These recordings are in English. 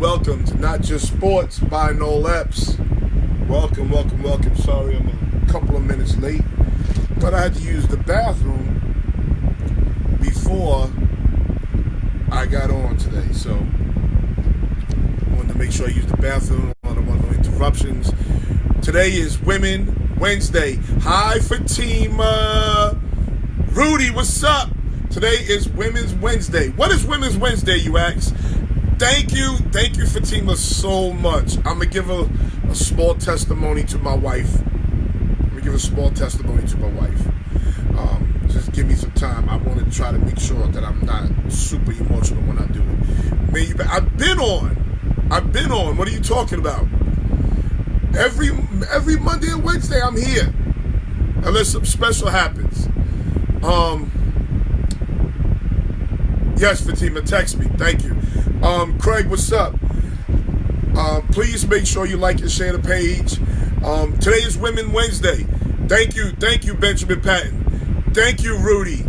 welcome to Not Just Sports by Noel Epps. Welcome. Sorry I'm a couple of minutes late, but I had to use the bathroom before I got on today, so I wanted to make sure I use the bathroom. I don't want no interruptions. Today is Women Wednesday. Hi, Fatima. Rudy, what's up? Today is Women's Wednesday. What is Women's Wednesday, you ask? Thank you, Fatima, so much. I'm going to give a small testimony to my wife. Just give me some time. I want to try to make sure that I'm not super emotional when I do it. Man, I've been on. What are you talking about? Every Monday and Wednesday, I'm here. Unless something special happens. Yes, Fatima, text me. Thank you. Craig, what's up? Please make sure you like and share the page. Today is Women Wednesday. Thank you, Benjamin Patton. Thank you, Rudy.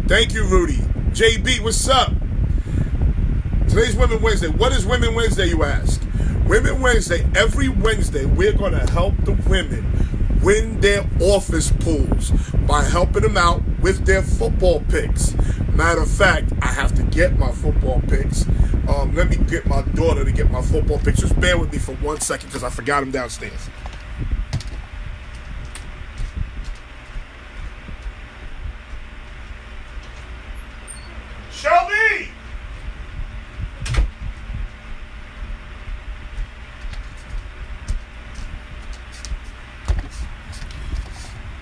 JB, what's up? Today's Women Wednesday. What is Women Wednesday, you ask? Women Wednesday, every Wednesday, we're going to help the women win their office pools by helping them out with their football picks. Matter of fact, I have to get my football picks. Let me get my daughter to get my football picks. Just bear with me for 1 second because I forgot them downstairs. Shelby!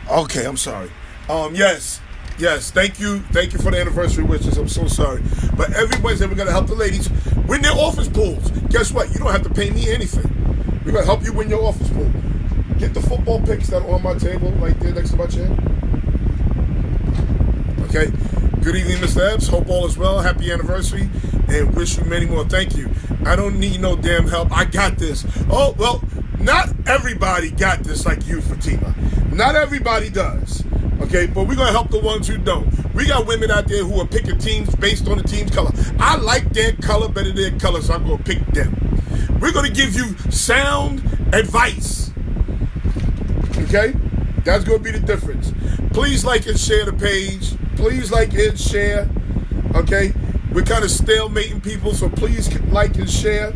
Okay, I'm sorry. Yes, thank you for the anniversary wishes. I'm so sorry. But every Wednesday we're gonna help the ladies win their office pools. Guess what? You don't have to pay me anything. We're gonna help you win your office pool. Get the football picks that are on my table right there next to my chair. Okay. Good evening, Mr. Epps. Hope all is well. Happy anniversary, and wish you many more. Thank you. I don't need no damn help. I got this. Oh well, not everybody got this like you, Fatima. Not everybody does. Okay, but we're going to help the ones who don't. We got women out there who are picking teams based on the team's color. I like their color better than their color, so I'm going to pick them. We're going to give you sound advice. Okay? That's going to be the difference. Please like and share the page. Please like and share. Okay? We're kind of stalemating people, so please like and share.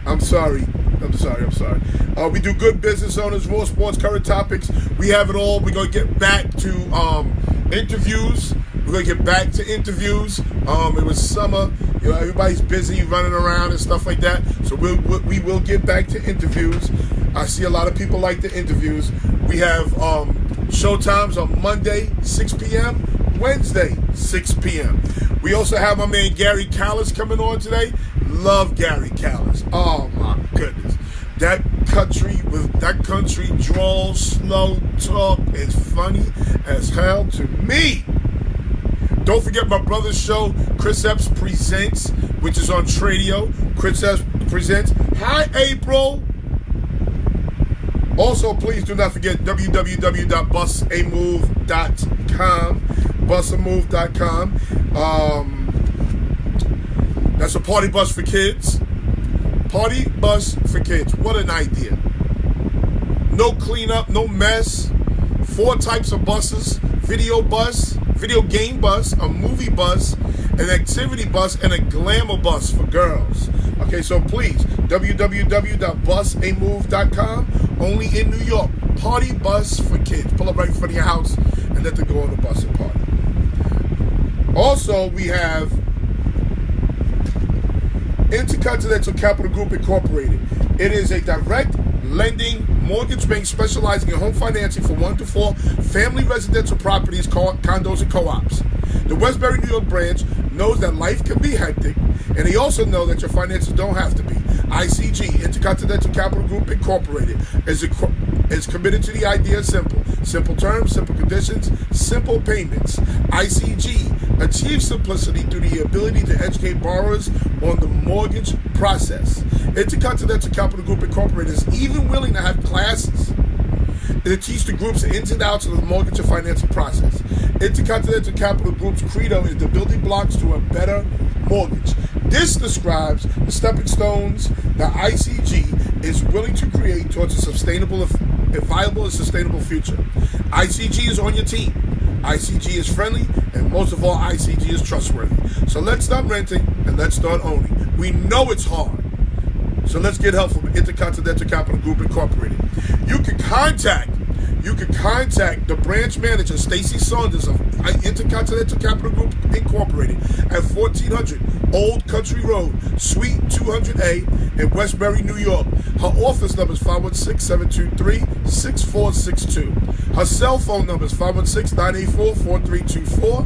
I'm sorry. We do good business owners, raw sports, current topics. We have it all. We're going to get back to interviews. It was summer. You know, everybody's busy running around and stuff like that. So we will get back to interviews. I see a lot of people like the interviews. We have show times on Monday, 6 p.m., Wednesday, 6 p.m. We also have my man Gary CALLIS coming on today. Love Gary CALLIS. Oh my goodness. That country drawl, slow talk is funny as hell to me. Don't forget my brother's show, Chris Epps Presents, which is on Tradio. Chris Epps Presents. Hi, April. Also, please do not forget www.busamove.com. Busamove.com. That's a party bus for kids. Party bus for kids. What an idea. No cleanup, no mess. 4 types of buses. Video game bus, a movie bus, an activity bus, and a glamour bus for girls. Okay, so please, www.busamove.com. Only in New York. Party bus for kids. Pull up right in front of your house and let them go on the bus and party. Also, we have Intercontinental Capital Group Incorporated. It is a direct lending mortgage bank specializing in home financing for 1 to 4 family residential properties, condos, and co-ops. The Westbury, New York branch knows that life can be hectic, and they also know that your finances don't have to be. ICG, Intercontinental Capital Group Incorporated, is committed to the idea of simple. Simple terms, simple conditions, simple payments. ICG achieves simplicity through the ability to educate borrowers on the mortgage process. Intercontinental Capital Group Incorporated is even willing to have classes that teach the groups the ins and outs of the mortgage and financing process. Intercontinental Capital Group's credo is the building blocks to a better mortgage. This describes the stepping stones that ICG is willing to create towards a sustainable, a viable and sustainable future. ICG is on your team. ICG is friendly, and most of all, ICG is trustworthy. So let's stop renting and let's start owning. We know it's hard. So let's get help from Intercontinental Capital Group Incorporated. You can contact the branch manager, Stacy Saunders of Intercontinental Capital Group Incorporated at 1400 Old Country Road, Suite 200A in Westbury, New York. Her office number is 516-723-6462. Her cell phone number is 516-984-4324.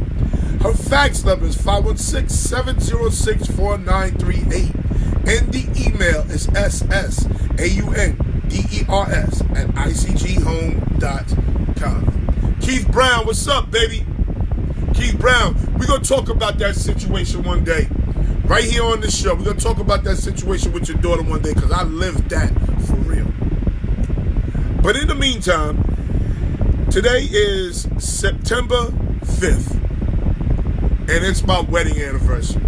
Her fax number is 516-706-4938. And the email is ssaunders@icghome.com. Keith Brown, what's up, baby? Keith Brown, we're going to talk about that situation one day. Right here on this show, we're going to talk about that situation with your daughter one day because I lived that for real. But in the meantime, today is September 5th, and it's my wedding anniversary.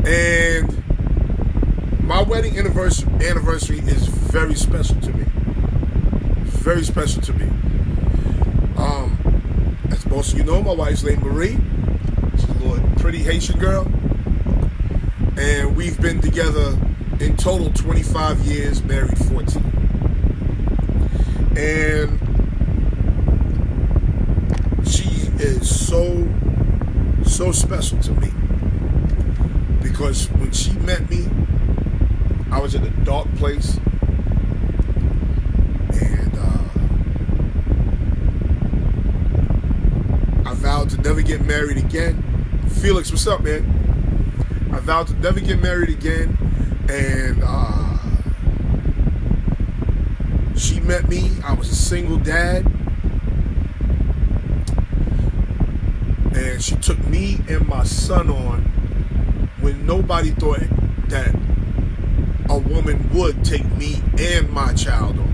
And my wedding anniversary is very special to me. Very special to me. As most of you know, my wife's named Marie. She's a little pretty Haitian girl. And we've been together in total 25 years, married 14. And she is so special to me. Because when she met me, I was in a dark place, and I vowed to never get married again. Felix, what's up, man? I vowed to never get married again, and she met me. I was a single dad, and she took me and my son on when nobody thought that a woman would take me and my child on.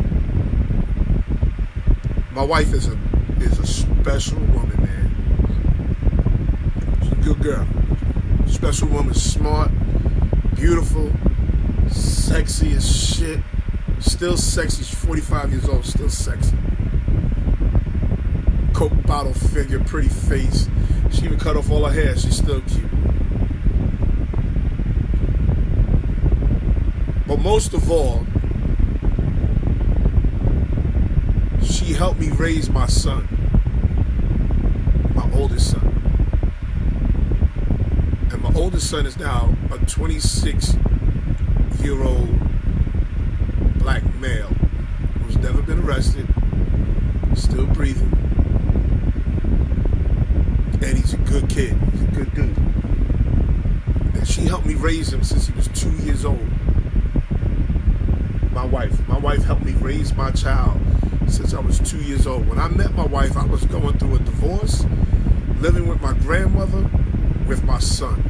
My wife is a special woman, man. She's a good girl. Special woman, smart, beautiful, sexy as shit. Still sexy. She's 45 years old, still sexy. Coke bottle figure, pretty face. She even cut off all her hair. She's still cute. But most of all, she helped me raise my son, my oldest son. And my oldest son is now a 26-year-old black male who's never been arrested, still breathing. And he's a good kid. He's a good dude. And she helped me raise him since he was 2 years old. My wife helped me raise my child since I was 2 years old. When I met my wife, I was going through a divorce, living with my grandmother, with my son.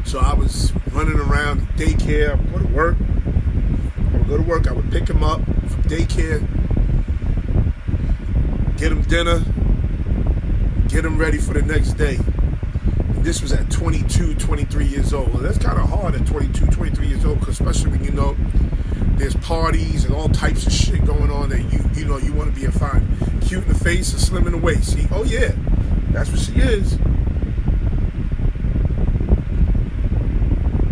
So I was running around daycare. I would go to work. I would pick him up from daycare, get him dinner, get him ready for the next day. This was at 22, 23 years old. That's kind of hard at 22, 23 years old, because especially when you know there's parties and all types of shit going on that you know you want to be a fine, cute in the face and slim in the waist. See, oh yeah, that's what she is.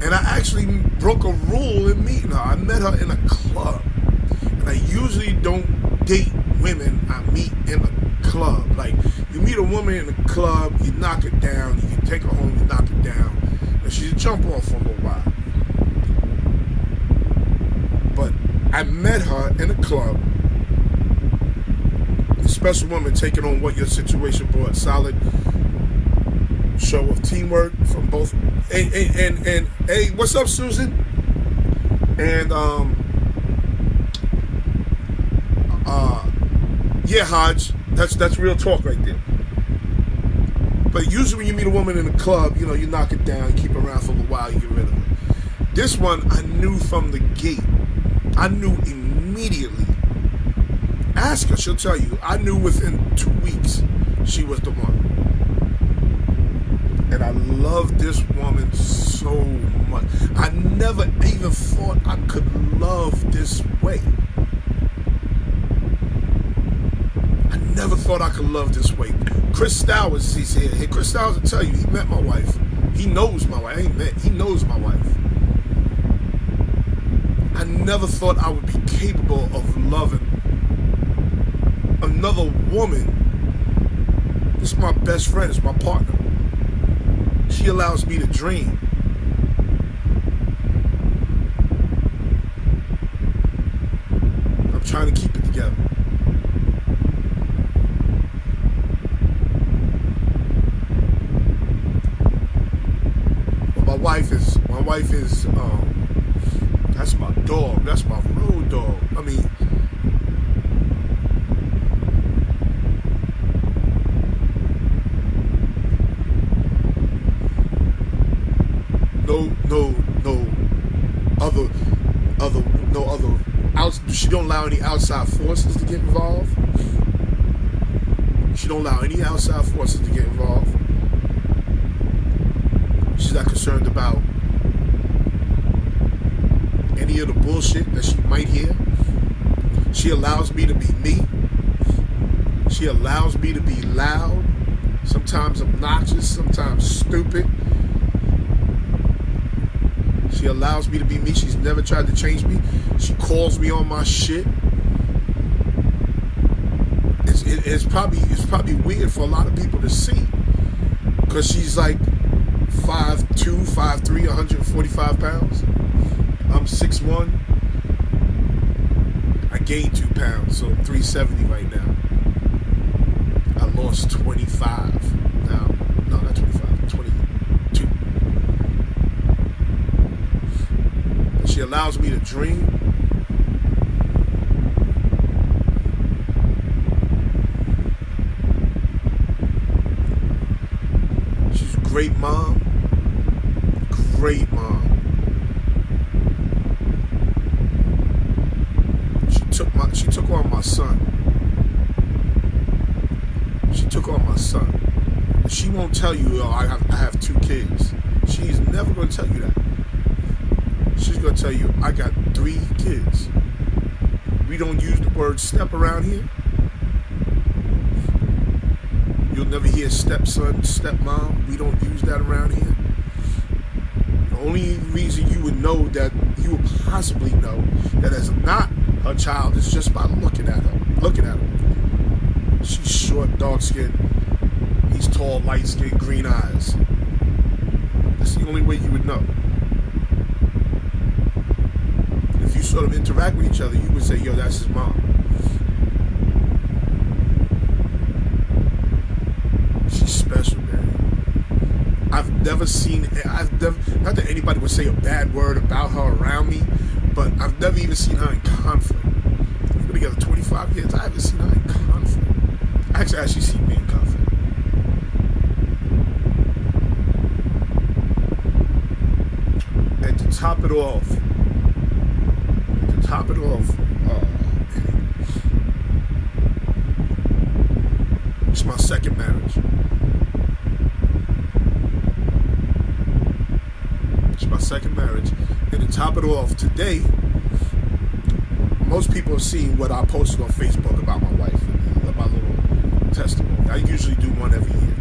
And I actually broke a rule in meeting her. I met her in a club, and I usually don't date women I meet in a club. Like, you meet a woman in a club, you knock it down, you can take her home, you knock it down, and she's a jump off for a little while. But I met her in a club, a special woman taking on what your situation brought, solid show of teamwork from both. And hey, what's up, Susan? And yeah, Hodge, that's real talk right there. But usually when you meet a woman in a club, you know, you knock it down, you keep her around for a while, you get rid of her. This one, I knew from the gate. I knew immediately. Ask her, she'll tell you. I knew within 2 weeks she was the one. And I love this woman so much. I never even thought I could love this way. I never thought I could love this way. Chris Stowers, he's here. Hey, Chris Stowers will tell you, he met my wife. He knows my wife. I ain't met. He knows my wife. I never thought I would be capable of loving another woman. This is my best friend. It's my partner. She allows me to dream. I'm trying to keep it together. But my wife is, that's my dog. That's my road dog. I mean, no other she don't allow any outside forces to get involved. She don't allow any outside forces to get involved. She's not concerned about any of the bullshit that she might hear. She allows me to be me. She allows me to be loud, sometimes obnoxious, sometimes stupid. She allows me to be me. She's never tried to change me. She calls me on my shit. It's probably weird for a lot of people to see, because she's like 5'2", 5'3", 145 pounds. I'm 6'1". I gained 2 pounds, so I'm 370 right now. I lost 25. Now, no, not 25, 22. She allows me to dream. She's a great mom. Great mom. She took on my son. She took on my son. She won't tell you, oh, I have 2 kids. She's never going to tell you that. She's going to tell you, I got 3 kids. We don't use the word step around here. You'll never hear stepson, stepmom. We don't use that around here. The only reason you would know that, you would possibly know that as not her child, is just by looking at her. She's short, dark skinned. He's tall, light skinned, green eyes. That's the only way you would know. If you sort of interact with each other, you would say, yo, that's his mom. She's special, man. I've never seen, not that anybody would say a bad word about her around me, but I've never even seen her in conflict. We've been together 25 years. I haven't seen her in conflict. Actually seen me in conflict. And to top it off, it's my second marriage. And to top it off, today, most people have seen what I posted on Facebook about my wife, my little testimony. I usually do one every year.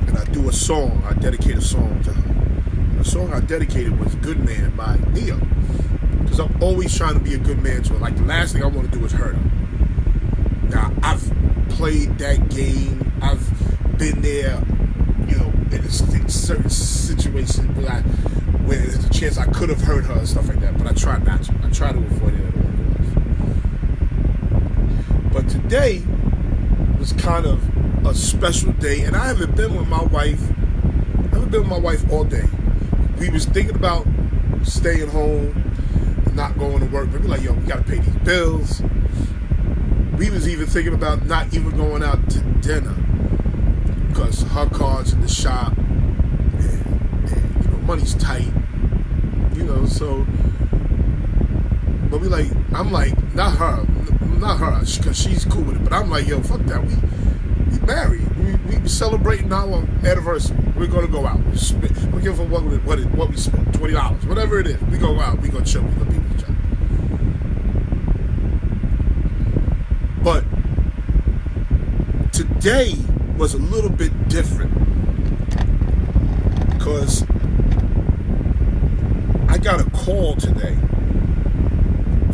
And I do a song. I dedicate a song to her. And the song I dedicated was Good Man by Neo. Because I'm always trying to be a good man to her. Like, the last thing I want to do is hurt her. Now, I've played that game. I've been there, you know, in certain situations where there's a chance I could have hurt her and stuff like that. But I try not to. I try to avoid it at all costs. But today was kind of a special day. And I haven't been with my wife. All day. We was thinking about staying home, not going to work. But we're like, yo, we got to pay these bills. We was even thinking about not even going out to dinner because her car's in the shop and you know, money's tight, you know, so, but I'm like, not her, not her, because she's cool with it. But I'm like, yo, fuck that. We married. We celebrating our anniversary. We're gonna go out. We're giving what we spent, $20, whatever it is. We go out. We go chill. We go be with each other. But today was a little bit different because I got a call today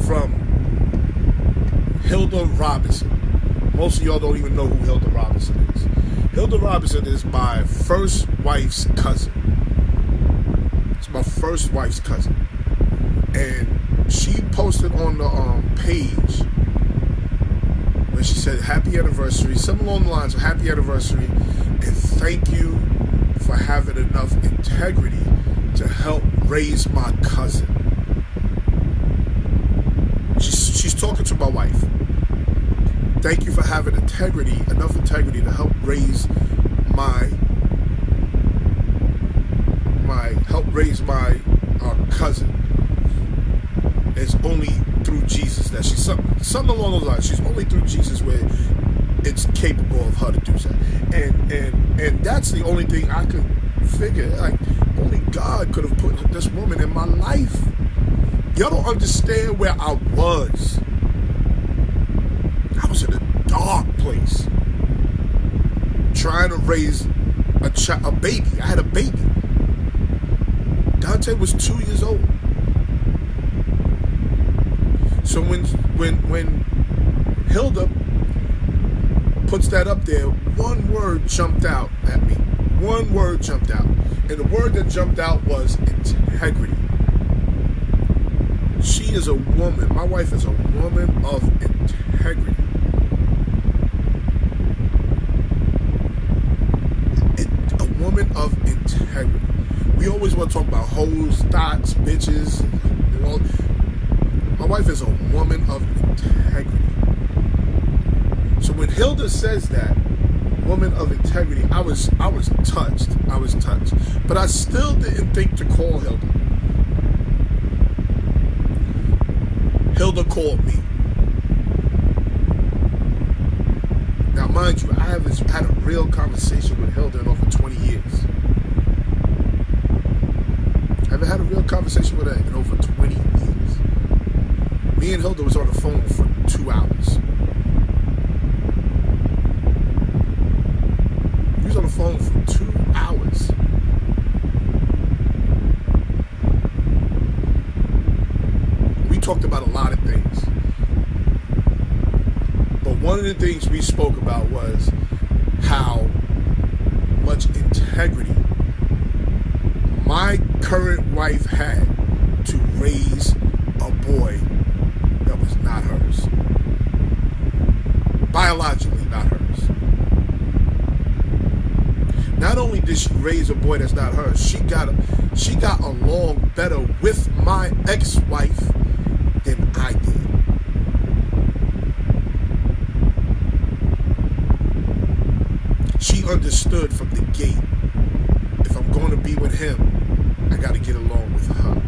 from Hilda Robinson. Most of y'all don't even know who Hilda Robinson is. Hilda Robinson is my first wife's cousin. It's my first wife's cousin. And she posted on the page where she said, happy anniversary, something along the lines of happy anniversary, and thank you for having enough integrity to help raise my cousin. She's talking to my wife. Thank you for having enough integrity to help raise my cousin. It's only through Jesus that she's something along those lines. She's only through Jesus where it's capable of her to do that. And that's the only thing I could figure. Like, only God could have put this woman in my life. Y'all don't understand where I was. I was in a dark place, trying to raise a baby. I had a baby. Dante was 2 years old. So when Hilda puts that up there, one word jumped out at me. One word jumped out. And the word that jumped out was integrity. She is a woman. My wife is a woman of integrity. A woman of integrity. We always want to talk about hoes, thoughts, bitches, and all. My wife is a woman of integrity. So when Hilda says that, woman of integrity, I was touched. I was touched. But I still didn't think to call Hilda. Hilda called me. Now, mind you, I haven't had a real conversation with Hilda in over 20 years. I haven't had a real conversation with her in over 20 years. Me and Hilda was on the phone for 2 hours. We was on the phone for 2 hours. We talked about a lot of things. But one of the things we spoke about was how much integrity my current wife had to raise a boy that was not hers. Biologically not hers. Not only did she raise a boy that's not hers, she got along better with my ex-wife than I did. She understood from the gate, if I'm going to be with him, I got to get along with her.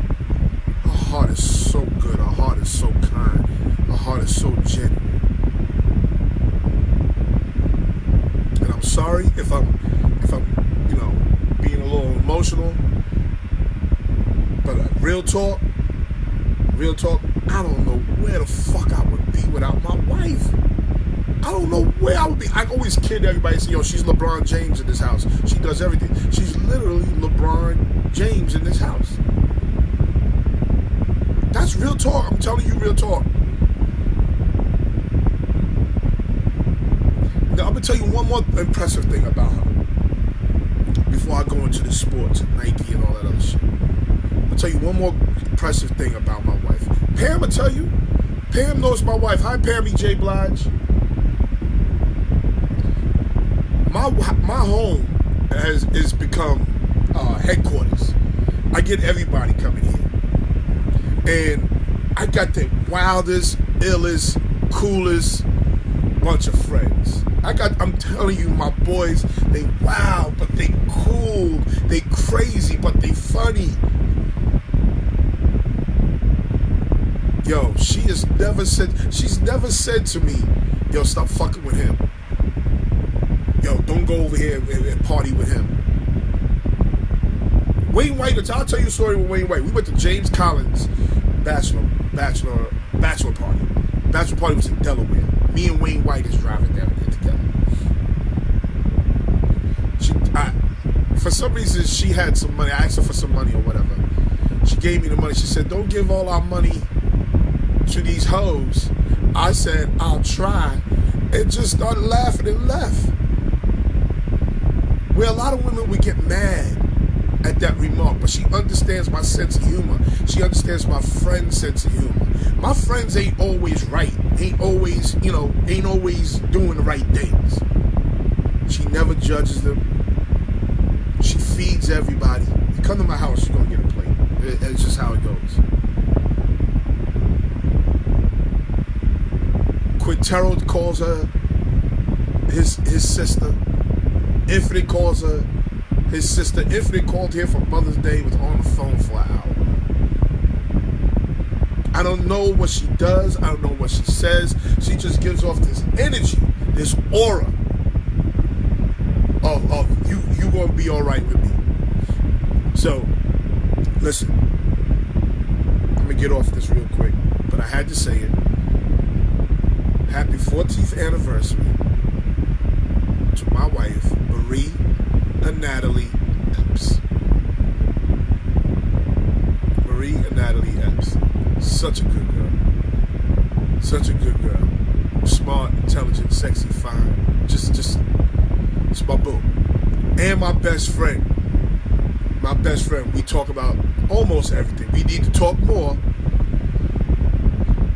Her heart is so good. Her heart is so kind. Her heart is so genuine. And I'm sorry if I'm, being a little emotional. But real talk, I don't know where the fuck I would be without my wife. I don't know where I would be. I always kid everybody and say, yo, she's LeBron James in this house. She does everything. She's literally LeBron James in this house. That's real talk. I'm telling you real talk. Now, I'm going to tell you one more impressive thing about her before I go into the sports and Nike and all that other shit. I'll tell you one more impressive thing about my wife. Pam will tell you. Pam knows my wife. Hi, Pammy J. Blige. My home has become headquarters. I get everybody coming here. And I got the wildest, illest, coolest bunch of friends. I'm telling you, my boys, they wild, but they cool. They crazy, but they funny. Yo, she's never said to me, yo, stop fucking with him. Yo, don't go over here and party with him. Wayne White, I'll tell you a story with Wayne White. We went to James Collins' bachelor party. Bachelor party was in Delaware. Me and Wayne White is driving down there together. For some reason, she had some money. I asked her for some money or whatever. She gave me the money. She said, don't give all our money to these hoes. I said, I'll try. And just started laughing and left. Where a lot of women would get mad at that remark, but she understands my sense of humor. She understands my friend's sense of humor. My friends ain't always right. Ain't always doing the right things. She never judges them. She feeds everybody. You come to my house, you're gonna get a plate. It's just how it goes. Quintero calls her his sister. Infinite calls her his sister. Infinite called here for Mother's Day, was on the phone for an hour. I don't know what she does. I don't know what she says. She just gives off this energy, this aura of you gonna be all right with me. So, listen, I'm gonna get off this real quick, but I had to say it. Happy 14th anniversary to my wife, Marie and Natalie Epps. Marie and Natalie Epps. Such a good girl. Such a good girl. Smart, intelligent, sexy, fine. Just it's my boo. And my best friend. My best friend. We talk about almost everything. We need to talk more.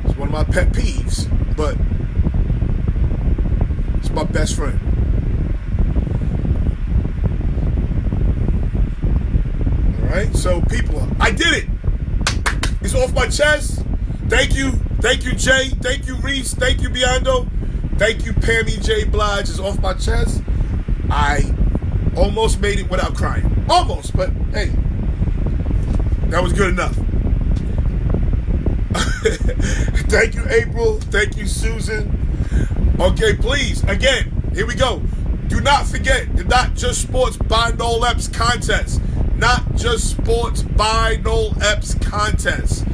It's one of my pet peeves, but it's my best friend. Alright, so people, I did it. It's off my chest. Thank you. Thank you, Jay. Thank you, Reese. Thank you, Biondo. Thank you, Pammy J. Blige. It's off my chest. I almost made it without crying. Almost, but hey, that was good enough. Thank you, April. Thank you, Susan. Okay, please, again, here we go. Do not forget the Not Just Sports by Noel Epps contest. Not Just Sports by Noel Epps contest.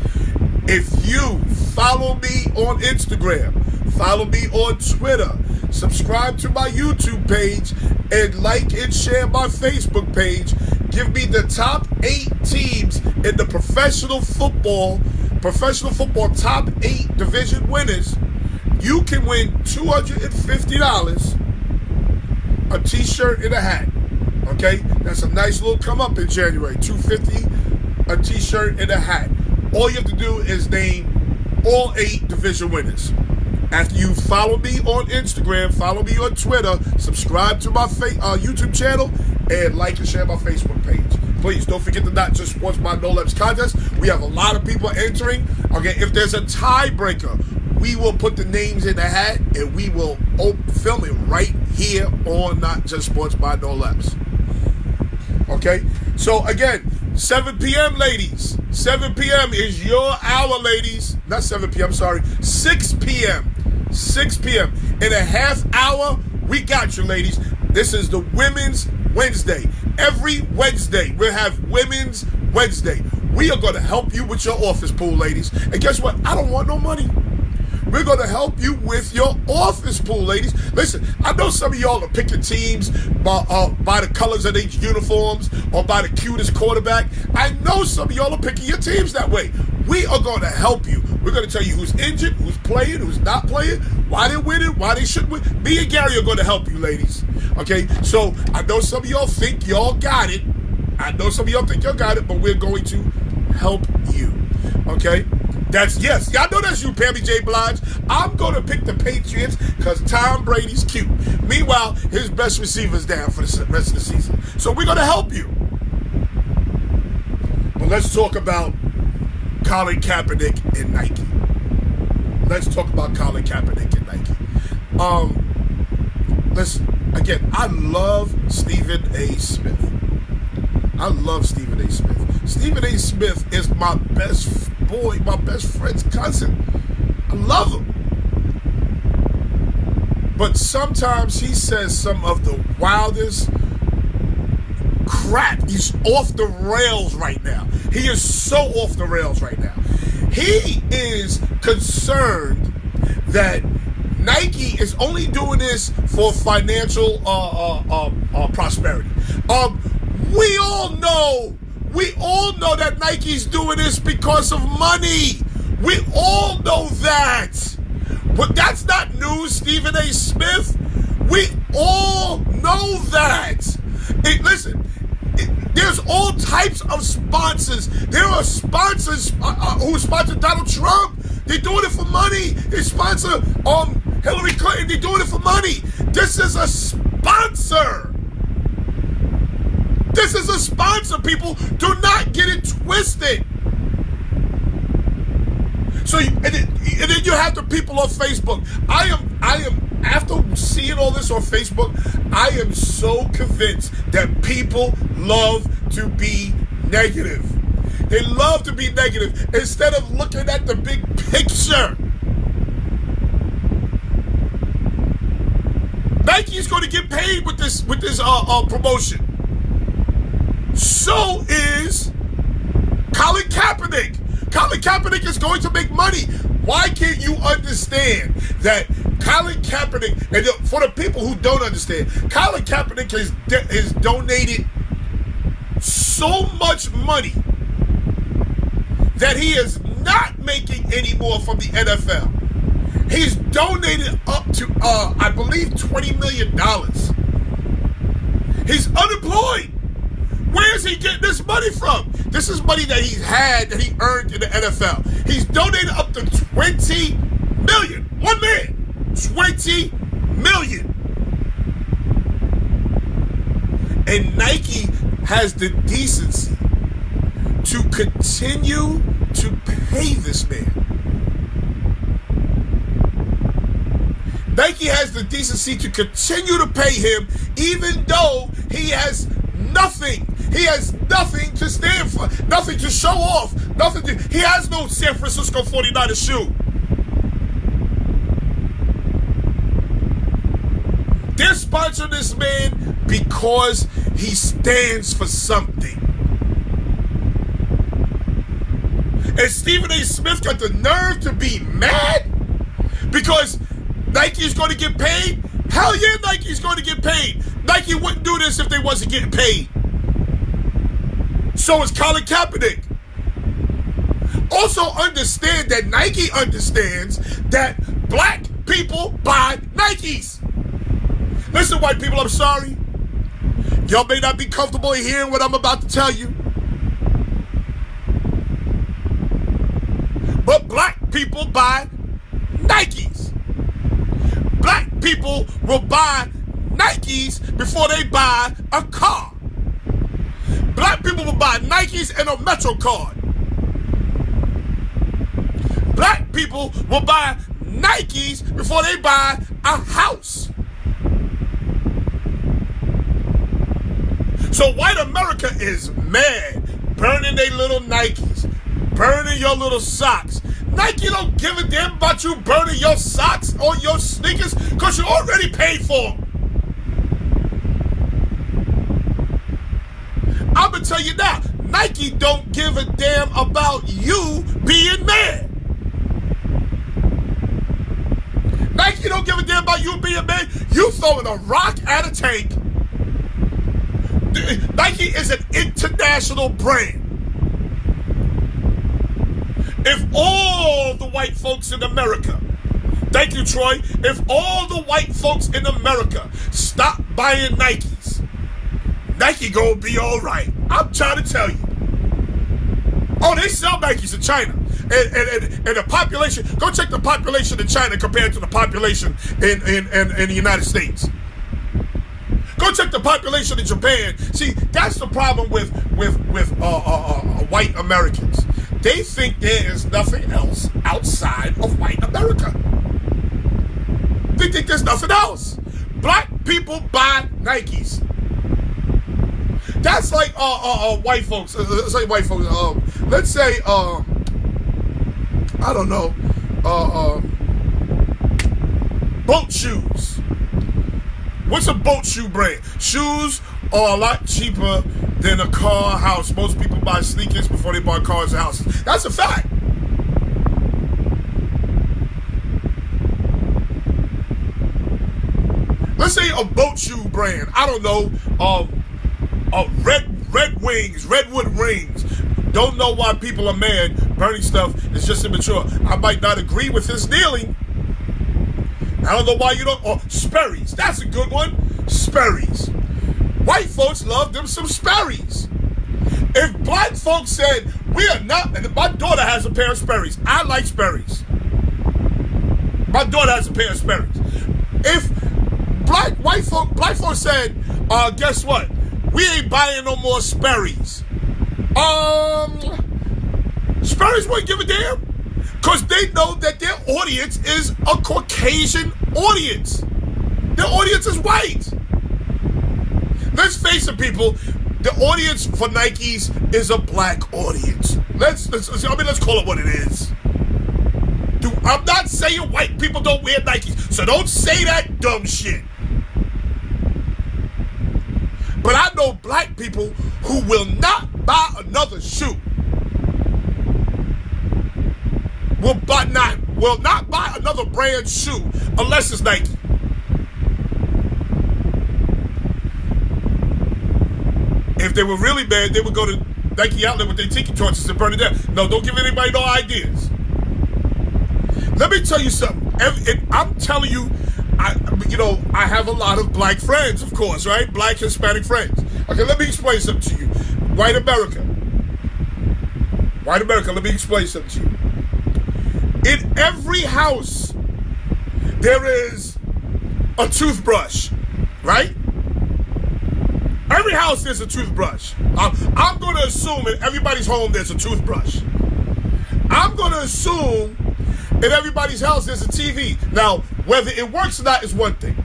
If you follow me on Instagram, follow me on Twitter, subscribe to my YouTube page, and like and share my Facebook page, give me the top 8 teams in the professional football top 8 division winners, you can win $250, a t-shirt and a hat. Okay, that's a nice little come up in January. $250, a t-shirt and a hat. All you have to do is name all 8 division winners. After you follow me on Instagram, follow me on Twitter, subscribe to my YouTube channel, and like and share my Facebook page. Please don't forget the Not Just Sports by Noel Epps contest. We have a lot of people entering. Okay, if there's a tiebreaker, we will put the names in the hat and we will film it right here on Not Just Sports by Noel Epps. Okay, so again, 7 p.m. ladies. 7 p.m. is your hour, ladies. Not 7 p.m., sorry. 6 p.m. 6 p.m. In a half hour, we got you, ladies. This is the Women's Wednesday. Every Wednesday, we'll have Women's Wednesday. We are going to help you with your office pool, ladies. And guess what? I don't want no money. We're going to help you with your office pool, ladies. Listen, I know some of y'all are picking teams by the colors of their uniforms or by the cutest quarterback. I know some of y'all are picking your teams that way. We are going to help you. We're going to tell you who's injured, who's playing, who's not playing, why they're winning, why they shouldn't win. Me and Gary are going to help you, ladies. Okay? So I know some of y'all think y'all got it. But we're going to help you. Okay? Yes, y'all know that's you, Pammy J. Blige. I'm going to pick the Patriots because Tom Brady's cute. Meanwhile, his best receiver's down for the rest of the season. So we're going to help you. But let's talk about Colin Kaepernick and Nike. Listen, again, I love Stephen A. Smith. Stephen A. Smith is my best boy, my best friend's cousin. I love him. But sometimes he says some of the wildest crap. He's off the rails right now. He is so off the rails right now. He is concerned that Nike is only doing this for financial prosperity. We all know that Nike's doing this because of money. We all know that. But that's not news, Stephen A. Smith. We all know that. There's all types of sponsors. There are sponsors who sponsor Donald Trump. They're doing it for money. They sponsor Hillary Clinton. They're doing it for money. This is a sponsor. This is a sponsor, people. Do not get it twisted. So, and then you have the people on Facebook. I am, after seeing all this on Facebook, I am so convinced that people love to be negative. They love to be negative instead of looking at the big picture. Nike is going to get paid with this promotion. So is Colin Kaepernick. Colin Kaepernick is going to make money. Why can't you understand that Colin Kaepernick, and for the people who don't understand, Colin Kaepernick has donated so much money that he is not making any more from the NFL. He's donated up to, I believe, $20 million. He's unemployed. Where is he getting this money from? This is money that that he earned in the NFL. He's donated up to $20 million. One man, $20 million. And Nike has the decency to continue to pay this man. Nike has the decency to continue to pay him even though he has nothing. He has nothing to stand for, nothing to show off, he has no San Francisco 49ers shoe. They're sponsoring this man because he stands for something. And Stephen A. Smith got the nerve to be mad because Nike is going to get paid? Hell yeah, Nike's going to get paid. Nike wouldn't do this if they wasn't getting paid. So is Colin Kaepernick. Also understand that Nike understands that black people buy Nikes. Listen, white people, I'm sorry. Y'all may not be comfortable hearing what I'm about to tell you. But black people buy Nikes. Black people will buy Nikes before they buy a car. Black people will buy Nikes and a Metro card. Black people will buy Nikes before they buy a house. So white America is mad, burning their little Nikes, burning your little socks. Nike don't give a damn about you burning your socks or your sneakers because you already paid for them. I'm going to tell you now, Nike don't give a damn about you being mad. Nike don't give a damn about you being mad. You throwing a rock at a tank. Nike is an international brand. If all the white folks in America, thank you, Troy, if all the white folks in America stop buying Nikes, Nike gonna be all right. I'm trying to tell you. Oh, they sell Nikes in China. And the population, go check the population in China compared to the population in the United States. Go check the population in Japan. See, that's the problem with white Americans. They think there is nothing else outside of white America. They think there's nothing else. Black people buy Nikes. That's like white folks. Let's say white folks. Let's say I don't know. Boat shoes. What's a boat shoe brand? Shoes are a lot cheaper than a car, house. Most people buy sneakers before they buy cars and houses. That's a fact. Let's say a boat shoe brand. I don't know. Red wings, redwood rings. Don't know why people are mad. Burning stuff is just immature. I might not agree with his dealing. I don't know why you don't. Or Sperry's. That's a good one. Sperry's. White folks love them some Sperry's. If black folks said, we are not, and my daughter has a pair of Sperry's. I like Sperry's. My daughter has a pair of Sperry's. If black folks said, guess what? We ain't buying no more Sperry's. Sperry's wouldn't give a damn. Because they know that their audience is a Caucasian audience. Their audience is white. Let's face it, people. The audience for Nikes is a black audience. Let's call it what it is. I'm not saying white people don't wear Nikes, so don't say that dumb shit. But I know black people who will not buy another shoe. Will not buy another brand shoe unless it's Nike. If they were really bad, they would go to Nike outlet with their tiki torches and burn it down. No, don't give anybody no ideas. Let me tell you something. I'm telling you, I have a lot of black friends, of course, right? Black Hispanic friends. Okay, let me explain something to you. White America, let me explain something to you. In every house, there is a toothbrush, right? Every house there's a toothbrush. I'm going to assume in everybody's home there's a toothbrush. I'm going to assume in everybody's house there's a TV. Now, whether it works or not is one thing.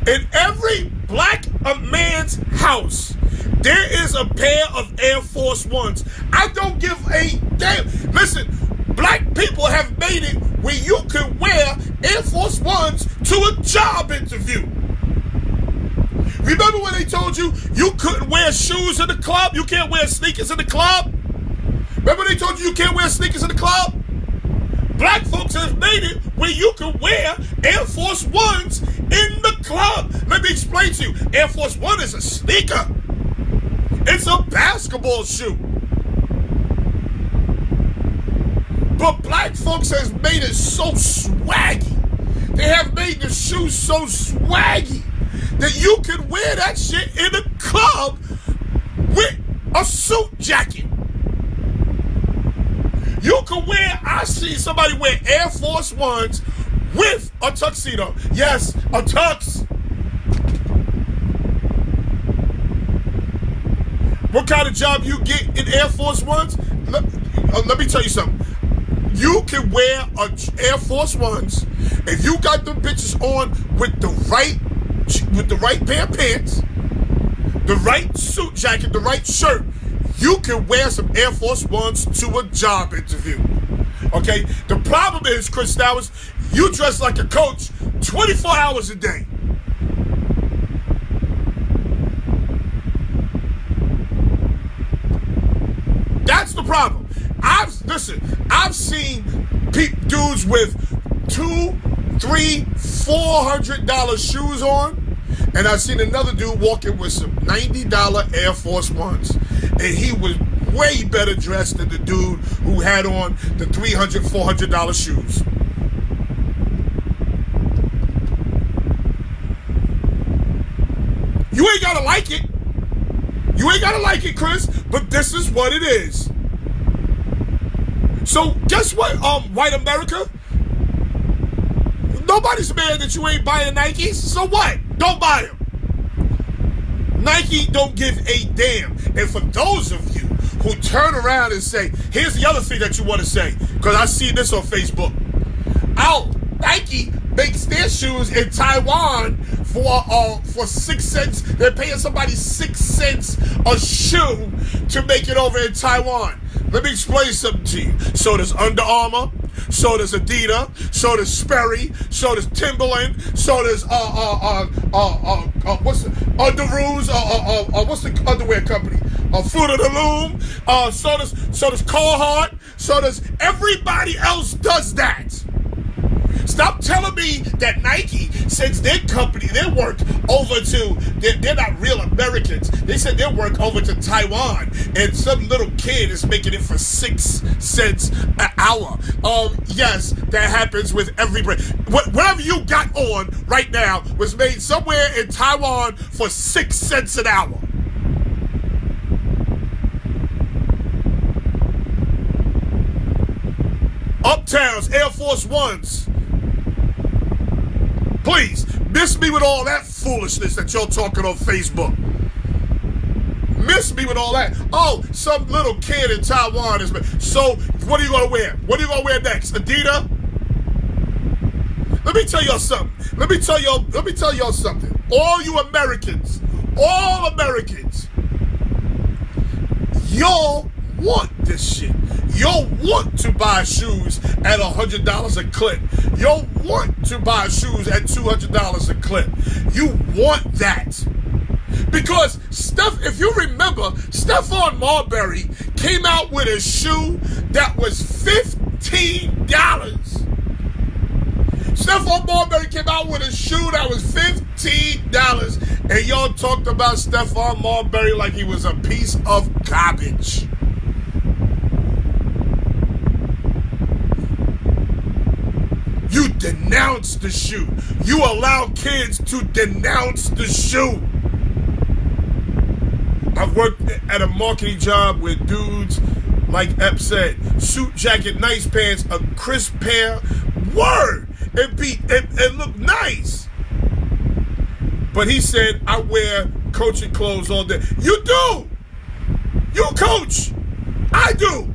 In every black man's house, there is a pair of Air Force Ones. I don't give a damn. Listen, black people have made it where you can wear Air Force Ones to a job interview. Remember when they told you you couldn't wear shoes in the club? You can't wear sneakers in the club? Remember they told you can't wear sneakers in the club? Black folks have made it where you can wear Air Force Ones in the club. Let me explain to you. Air Force One is a sneaker. It's a basketball shoe. But black folks has made it so swaggy. They have made the shoes so swaggy that you can wear that shit in the club with a suit jacket. You can wear, I see somebody wear Air Force Ones with a tuxedo. Yes, a tux. What kind of job you get in Air Force Ones? Let me tell you something. You can wear Air Force Ones if you got them bitches on with the right pair of pants, the right suit jacket, the right shirt. You can wear some Air Force Ones to a job interview. Okay? The problem is, Chris Stowers, you dress like a coach 24 hours a day. That's the problem. I've seen dudes with $200, $300, $400 shoes on, and I've seen another dude walking with some $90 Air Force Ones, and he was way better dressed than the dude who had on the $300, $400 shoes. You ain't gotta like it. You ain't gotta like it, Chris, but this is what it is. So guess what, white America? Nobody's mad that you ain't buying Nikes. So what? Don't buy them. Nike don't give a damn. And for those of you who turn around and say, here's the other thing that you want to say, because I see this on Facebook. Nike makes their shoes in Taiwan for 6 cents. They're paying somebody 6 cents a shoe to make it over in Taiwan. Let me explain something to you. So does Under Armour, so does Adidas, so does Sperry, so does Timberland, so does what's the Underoos, what's the underwear company? Fruit of the Loom, so does Carhartt, so does everybody else does that. Stop telling me that Nike sends their company, their work over to, they're not real Americans. They send their work over to Taiwan, and some little kid is making it for 6 cents an hour. Yes, that happens with every brand. Whatever you got on right now was made somewhere in Taiwan for 6 cents an hour. Uptowns, Air Force Ones. Please, miss me with all that foolishness that y'all talking on Facebook. Miss me with all that. Oh, some little kid in Taiwan is. So, what are you gonna wear? What are you gonna wear next? Adidas? Let me tell y'all something. Let me tell y'all something. All you Americans, all Americans, y'all want this shit. Y'all want to buy shoes at $100 a clip. Y'all want to buy shoes at $200 a clip. You want that. Because if you remember, Stephon Marbury came out with a shoe that was $15. Stephon Marbury came out with a shoe that was $15. And y'all talked about Stephon Marbury like he was a piece of garbage. You denounce the shoe. You allow kids to denounce the shoe. I've worked at a marketing job with dudes, like Ep said, suit jacket, nice pants, a crisp pair. Word! It looked nice. But he said, I wear coaching clothes all day. You do! You coach! I do!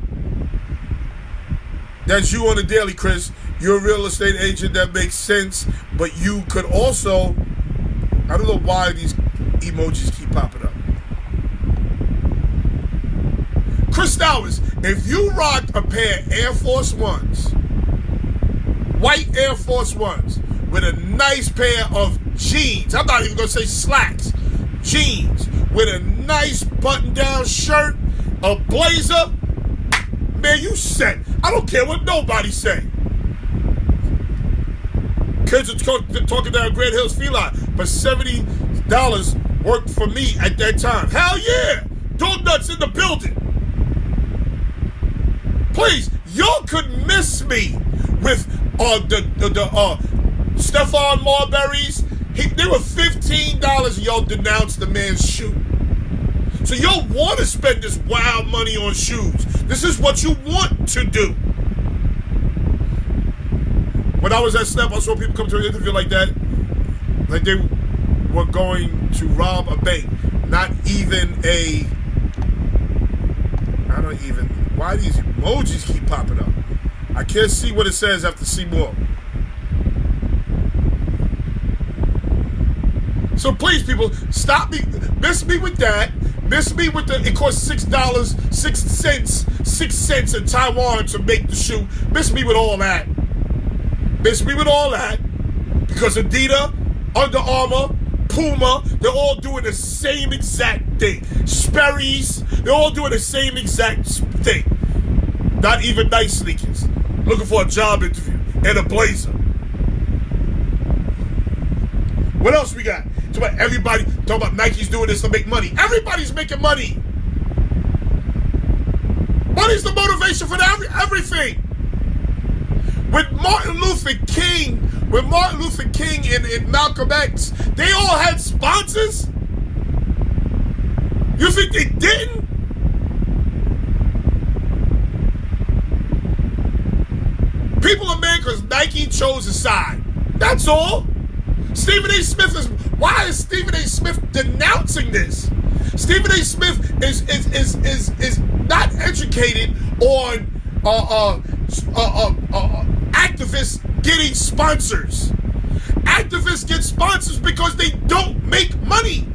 That's you on the daily, Chris. You're a real estate agent. That makes sense. But you could also, I don't know why these emojis keep popping up. Chris Stowers, if you rocked a pair of Air Force Ones, white Air Force Ones, with a nice pair of jeans, I'm not even going to say slacks, jeans, with a nice button-down shirt, a blazer, man, you set. I don't care what nobody say. Kids are talking down Grand Hills Feline, but $70 worked for me at that time. Hell yeah! Dog nuts in the building. Please, y'all could miss me with the Stephon Marbury's. They were $15 and y'all denounced the man's shoe. So y'all want to spend this wild money on shoes. This is what you want to do. When I was at Snap, I saw people come to an interview like that, like they were going to rob a bank. Not even a, I don't even, why these emojis keep popping up? I can't see what it says. I have to see more. So please, people, stop me. Miss me with that. Miss me with the, it costs $6, 6 cents in Taiwan to make the shoe. Miss me with all that. Miss me with all that. Because Adidas, Under Armour, Puma, they're all doing the same exact thing. Sperry's, they're all doing the same exact thing. Not even nice sneakers. Looking for a job interview and a blazer. What else we got? Talk about everybody, talk about Nike's doing this to make money. Everybody's making money. Money's the motivation for everything. With Martin Luther King and Malcolm X, they all had sponsors? You think they didn't? People are mad because Nike chose a side. That's all. Stephen A. Smith why is Stephen A. Smith denouncing this? Stephen A. Smith is not educated on activists getting sponsors. Activists get sponsors because they don't make money.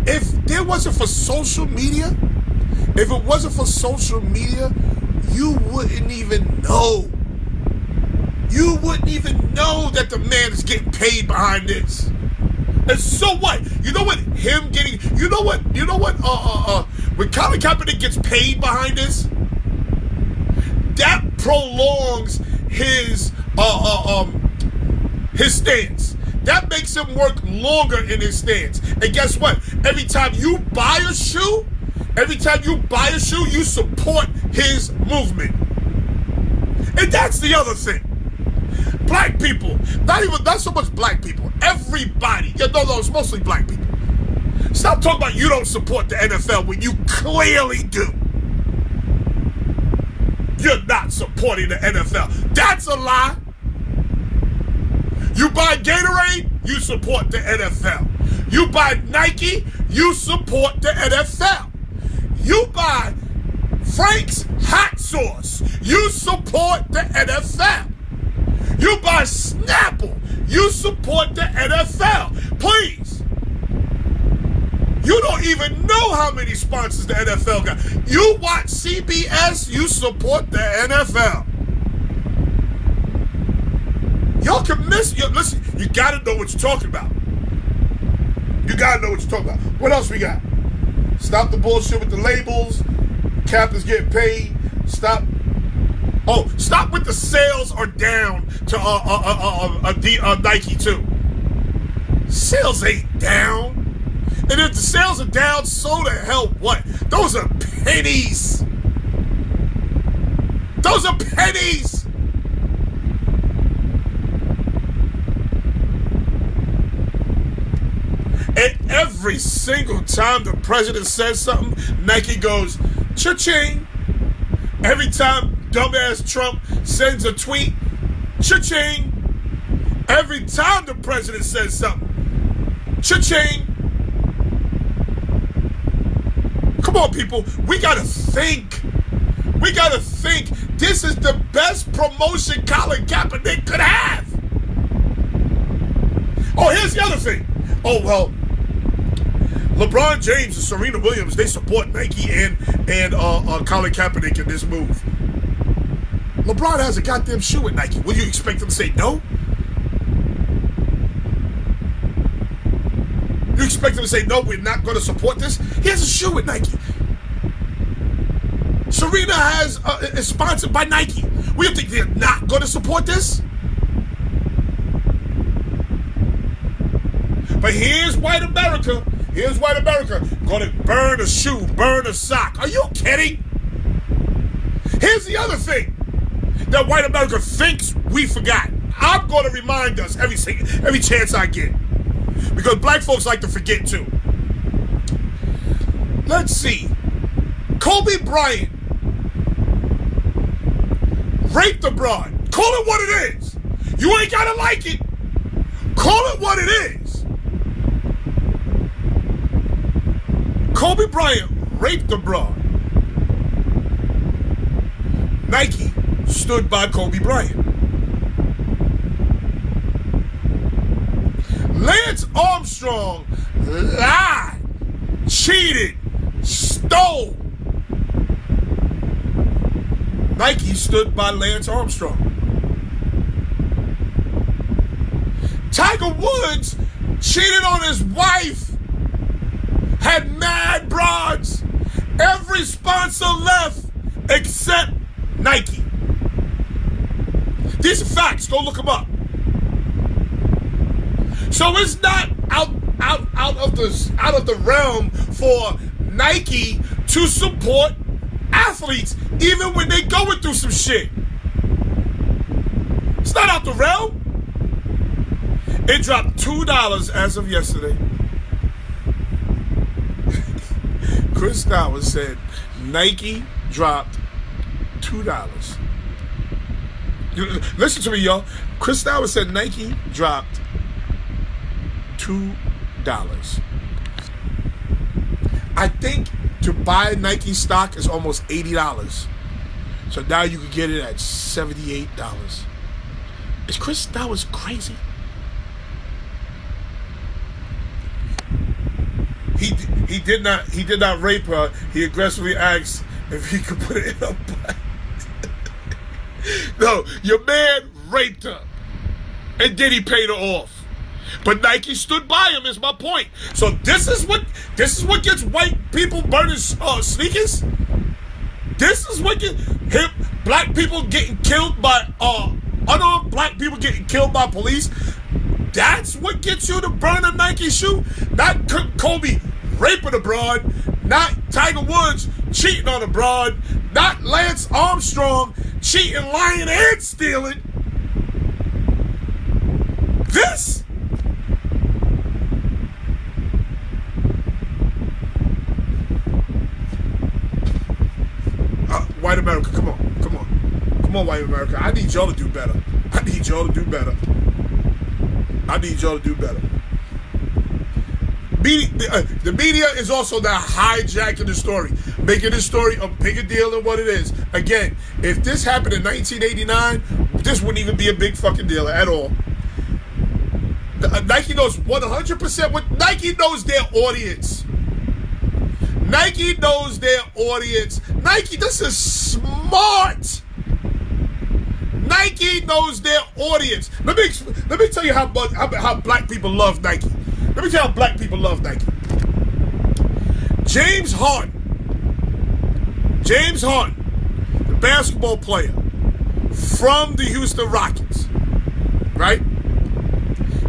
If there wasn't for social media, if it wasn't for social media, you wouldn't even know. You wouldn't even know that the man is getting paid behind this. And so what? You know what? Him getting, you know what? When Colin Kaepernick gets paid behind this, that prolongs his stance. That makes him work longer in his stance. And guess what? Every time you buy a shoe, you support his movement. And that's the other thing. Black people, not so much black people, everybody, no, it's mostly black people. Stop talking about you don't support the NFL when you clearly do. You're not supporting the NFL. That's a lie. You buy Gatorade, you support the NFL. You buy Nike, you support the NFL. You buy Frank's hot sauce, you support the NFL. You buy Snapple, you support the NFL. Please. You don't even know how many sponsors the NFL got. You watch CBS, you support the NFL. Y'all can miss. Listen, you gotta know what you're talking about. You gotta know what you're talking about. What else we got? Stop the bullshit with the labels. Captains getting paid. Stop. Oh, stop with the sales are down to Nike too. Sales ain't down. And if the sales are down, so the hell what? Those are pennies. Those are pennies. And every single time the president says something, Nike goes, cha-ching. Every time dumbass Trump sends a tweet, cha-ching. Every time the president says something, cha-ching. Come on, people. We gotta think. We gotta think. This is the best promotion Colin Kaepernick could have. Oh, here's the other thing. Oh, well, LeBron James and Serena Williams, they support Nike and Colin Kaepernick in this move. LeBron has a goddamn shoe at Nike. Will you expect them to say no? You expect them to say, no, we're not going to support this? He has a shoe at Nike. Serena is sponsored by Nike. We think they're not going to support this? But here's white America. Here's white America going to burn a shoe, burn a sock. Are you kidding? Here's the other thing that white America thinks we forgot. I'm going to remind us every chance I get. Because black folks like to forget too. Let's see. Kobe Bryant raped a broad. Call it what it is. You ain't gotta like it. Call it what it is. Kobe Bryant raped a broad. Nike stood by Kobe Bryant. Lance Armstrong lied, cheated, stole. Nike stood by Lance Armstrong. Tiger Woods cheated on his wife, had mad broads. Every sponsor left except Nike. These are facts. Go look them up. So it's not out of the realm for Nike to support athletes, even when they're going through some shit. It's not out the realm. It dropped $2 as of yesterday. Chris Stowers said Nike dropped $2. Listen to me, y'all. Chris Stowers said Nike dropped $2. I think to buy Nike stock is almost $80. So now you can get it at $78. Is Chris Stowers crazy? He did not rape her. He aggressively asked if he could put it in her butt. No, your man raped her, and then he paid her off. But Nike stood by him. Is my point. So this is what gets white people burning sneakers. This is what gets black people getting killed by unarmed black people getting killed by police. That's what gets you to burn a Nike shoe. Not Kobe raping a broad, not Tiger Woods cheating on a broad, not Lance Armstrong cheating, lying, and stealing. This. White America, come on, white America. I need y'all to do better. The media is also the hijacking the story, making this story a bigger deal than what it is. Again, if this happened in 1989, this wouldn't even be a big fucking deal at all. Nike knows 100% what Nike knows their audience. Nike knows their audience. Nike, this is smart. Nike knows their audience. Let me tell you how black people love Nike. Let me tell you how black people love Nike. James Harden, the basketball player from the Houston Rockets, right?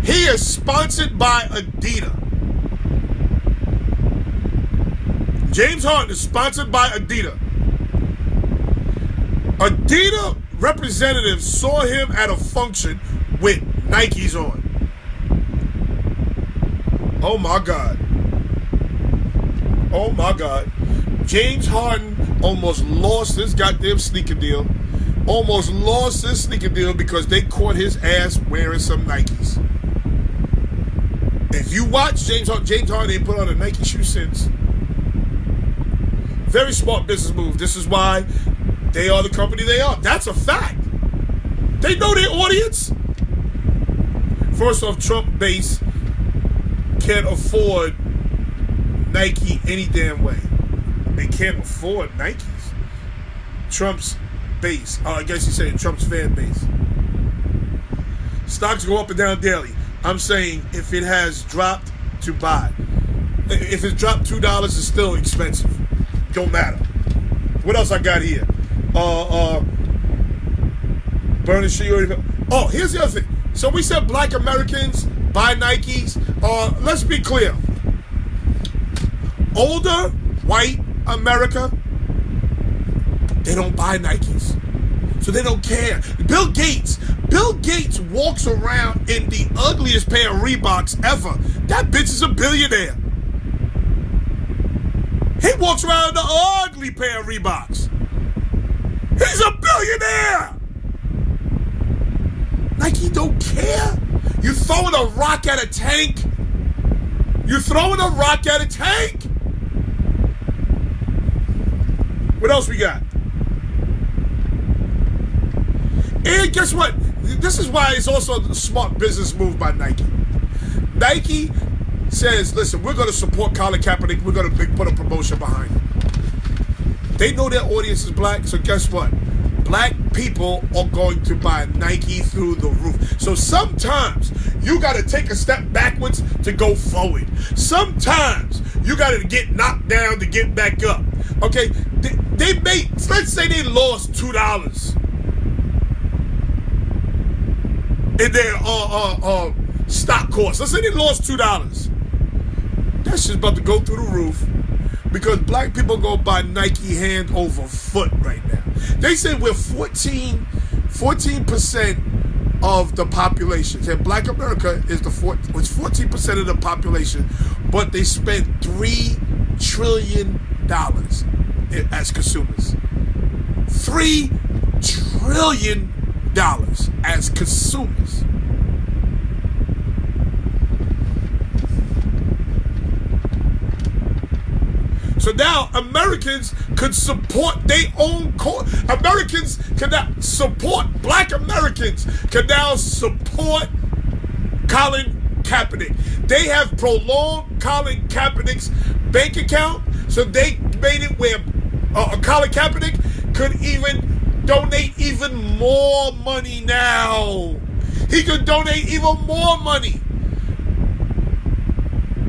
He is sponsored by Adidas. James Harden is sponsored by Adidas. Adidas representatives saw him at a function with Nikes on. Oh my God. Oh my God. James Harden almost lost his goddamn sneaker deal. Almost lost his sneaker deal because they caught his ass wearing some Nikes. If you watch James Harden ain't put on a Nike shoe since. Very smart business move. This is why they are the company they are. That's a fact. They know their audience. First off, Trump base can't afford Nike any damn way. They can't afford Nikes. Trump's base, I guess you say Trump's fan base. Stocks go up and down daily. I'm saying if it has dropped, to buy. If it's dropped $2, it's still expensive. Don't matter. What else I got here? Burning shit. Oh, here's the other thing. So we said black Americans buy Nikes. Let's be clear. Older white America, they don't buy Nikes. So they don't care. Bill Gates walks around in the ugliest pair of Reeboks ever. That bitch is a billionaire. He walks around in the ugly pair of Reeboks. He's a billionaire. Nike don't care. You throwing a rock at a tank. You're throwing a rock at a tank. What else we got? And guess what? This is why it's also a smart business move by Nike. Nike says, listen, we're going to support Colin Kaepernick. We're going to put a promotion behind him. They know their audience is black, so guess what? Black people are going to buy Nike through the roof. So sometimes you got to take a step backwards to go forward. Sometimes you got to get knocked down to get back up. Okay? They made, let's say they lost $2 in their stock cost. Let's say they lost $2. That shit's about to go through the roof because black people go buy Nike hand over foot right now. They say we're 14% of the population. And black America is was 14% of the population, but they spent $3 trillion as consumers. $3 trillion as consumers. So So now Americans could support their own Americans can now support, black Americans can now support Colin Kaepernick. They have prolonged Colin Kaepernick's bank account, so they made it where Colin Kaepernick could even donate even more money now. He could donate even more money.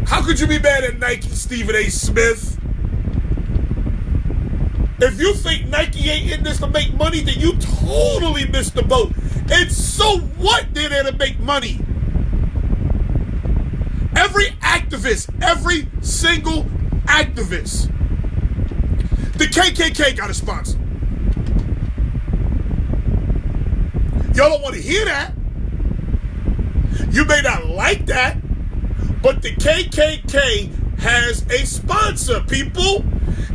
How could you be mad at Nike, Stephen A. Smith? If you think Nike ain't in this to make money, then you totally missed the boat. And so what? They're there to make money. Every activist, every single activist. The KKK got a sponsor. Y'all don't want to hear that. You may not like that, but the KKK has a sponsor, people.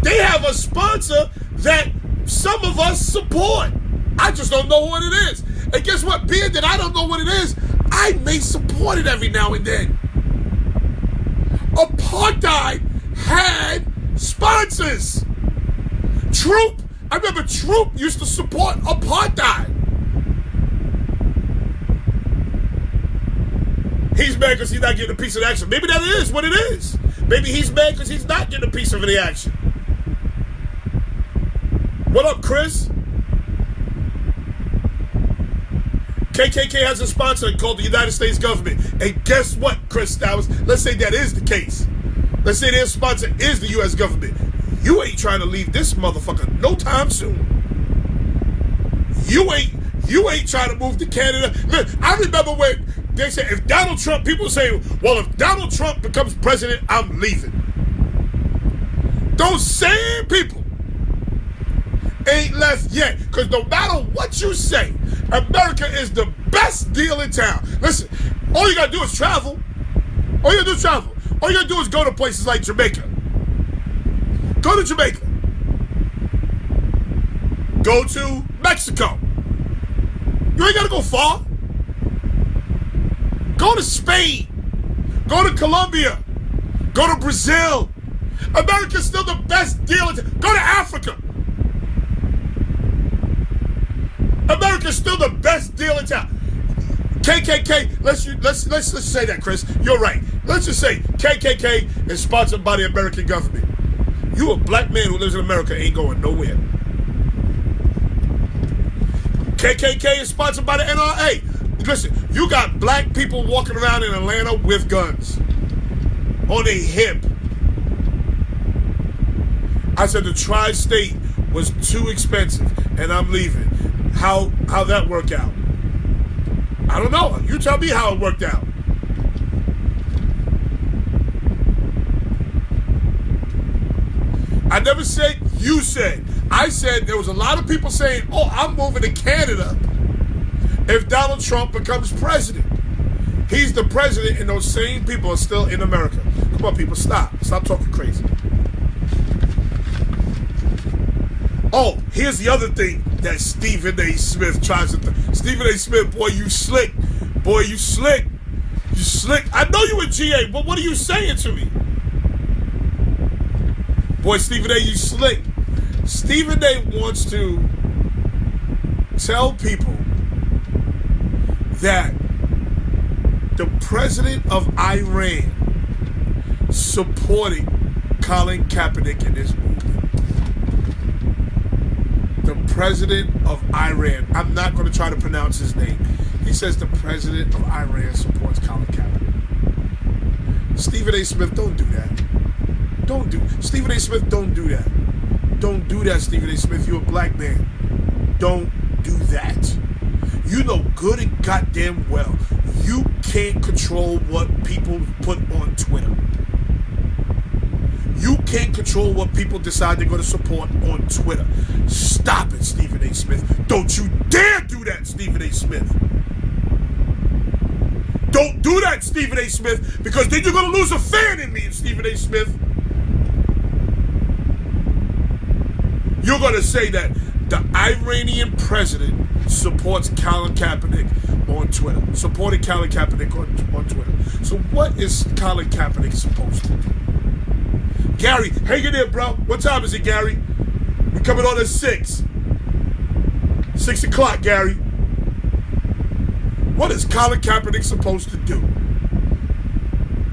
They have a sponsor that some of us support. I just don't know what it is. And guess what? Being that I don't know what it is, I may support it every now and then. Apartheid had sponsors. Troop, I remember Troop used to support apartheid. He's mad because he's not getting a piece of the action. Maybe that is what it is. Maybe he's mad because he's not getting a piece of the action. What up, Chris? KKK has a sponsor called the United States government. And guess what, Chris Stowers? Let's say that is the case. Let's say their sponsor is the U.S. government. You ain't trying to leave this motherfucker no time soon. You ain't trying to move to Canada. I remember when they said, if Donald Trump, people say, well, if Donald Trump becomes president, I'm leaving. Those same people ain't left yet. Because no matter what you say, America is the best deal in town. Listen, all you got to do is travel. All you got to do is travel. All you got to do is go to places like Jamaica. Go to Jamaica. Go to Mexico. You ain't got to go far. Go to Spain. Go to Colombia. Go to Brazil. America's still the best deal. Go to Africa. America's still the best deal in town. KKK, let's just say that, Chris. You're right. Let's just say KKK is sponsored by the American government. You a black man who lives in America ain't going nowhere. KKK is sponsored by the NRA. Listen, you got black people walking around in Atlanta with guns on their hip. I said the tri-state was too expensive and I'm leaving. How that work out? I don't know. You tell me how it worked out. I never said you said. I said there was a lot of people saying, oh, I'm moving to Canada if Donald Trump becomes president. He's the president and those same people are still in America. Come on, people, stop. Stop talking crazy. Oh, here's the other thing that Stephen A. Smith tries to... Stephen A. Smith, boy, you slick. Boy, you slick. You slick. I know you a GA, but what are you saying to me? Boy, Stephen A., you slick. Stephen A. wants to tell people that the president of Iran supporting Colin Kaepernick in this movement. The president of Iran. I'm not going to try to pronounce his name. He says the president of Iran supports Colin Kaepernick. Stephen A. Smith, don't do that. Stephen A. Smith, don't do that. Don't do that, Stephen A. Smith. You're a black man. Don't do that. You know good and goddamn well you can't control what people put on Twitter. You can't control what people decide they're going to support on Twitter. Stop it, Stephen A. Smith. Don't you dare do that, Stephen A. Smith. Don't do that, Stephen A. Smith, because then you're going to lose a fan in me, Stephen A. Smith. You're going to say that the Iranian president supports Colin Kaepernick on Twitter. Supported Colin Kaepernick on Twitter. So what is Colin Kaepernick supposed to do? Gary, hang in there, bro. What time is it, Gary? We coming on at 6. 6 o'clock, Gary. What is Colin Kaepernick supposed to do?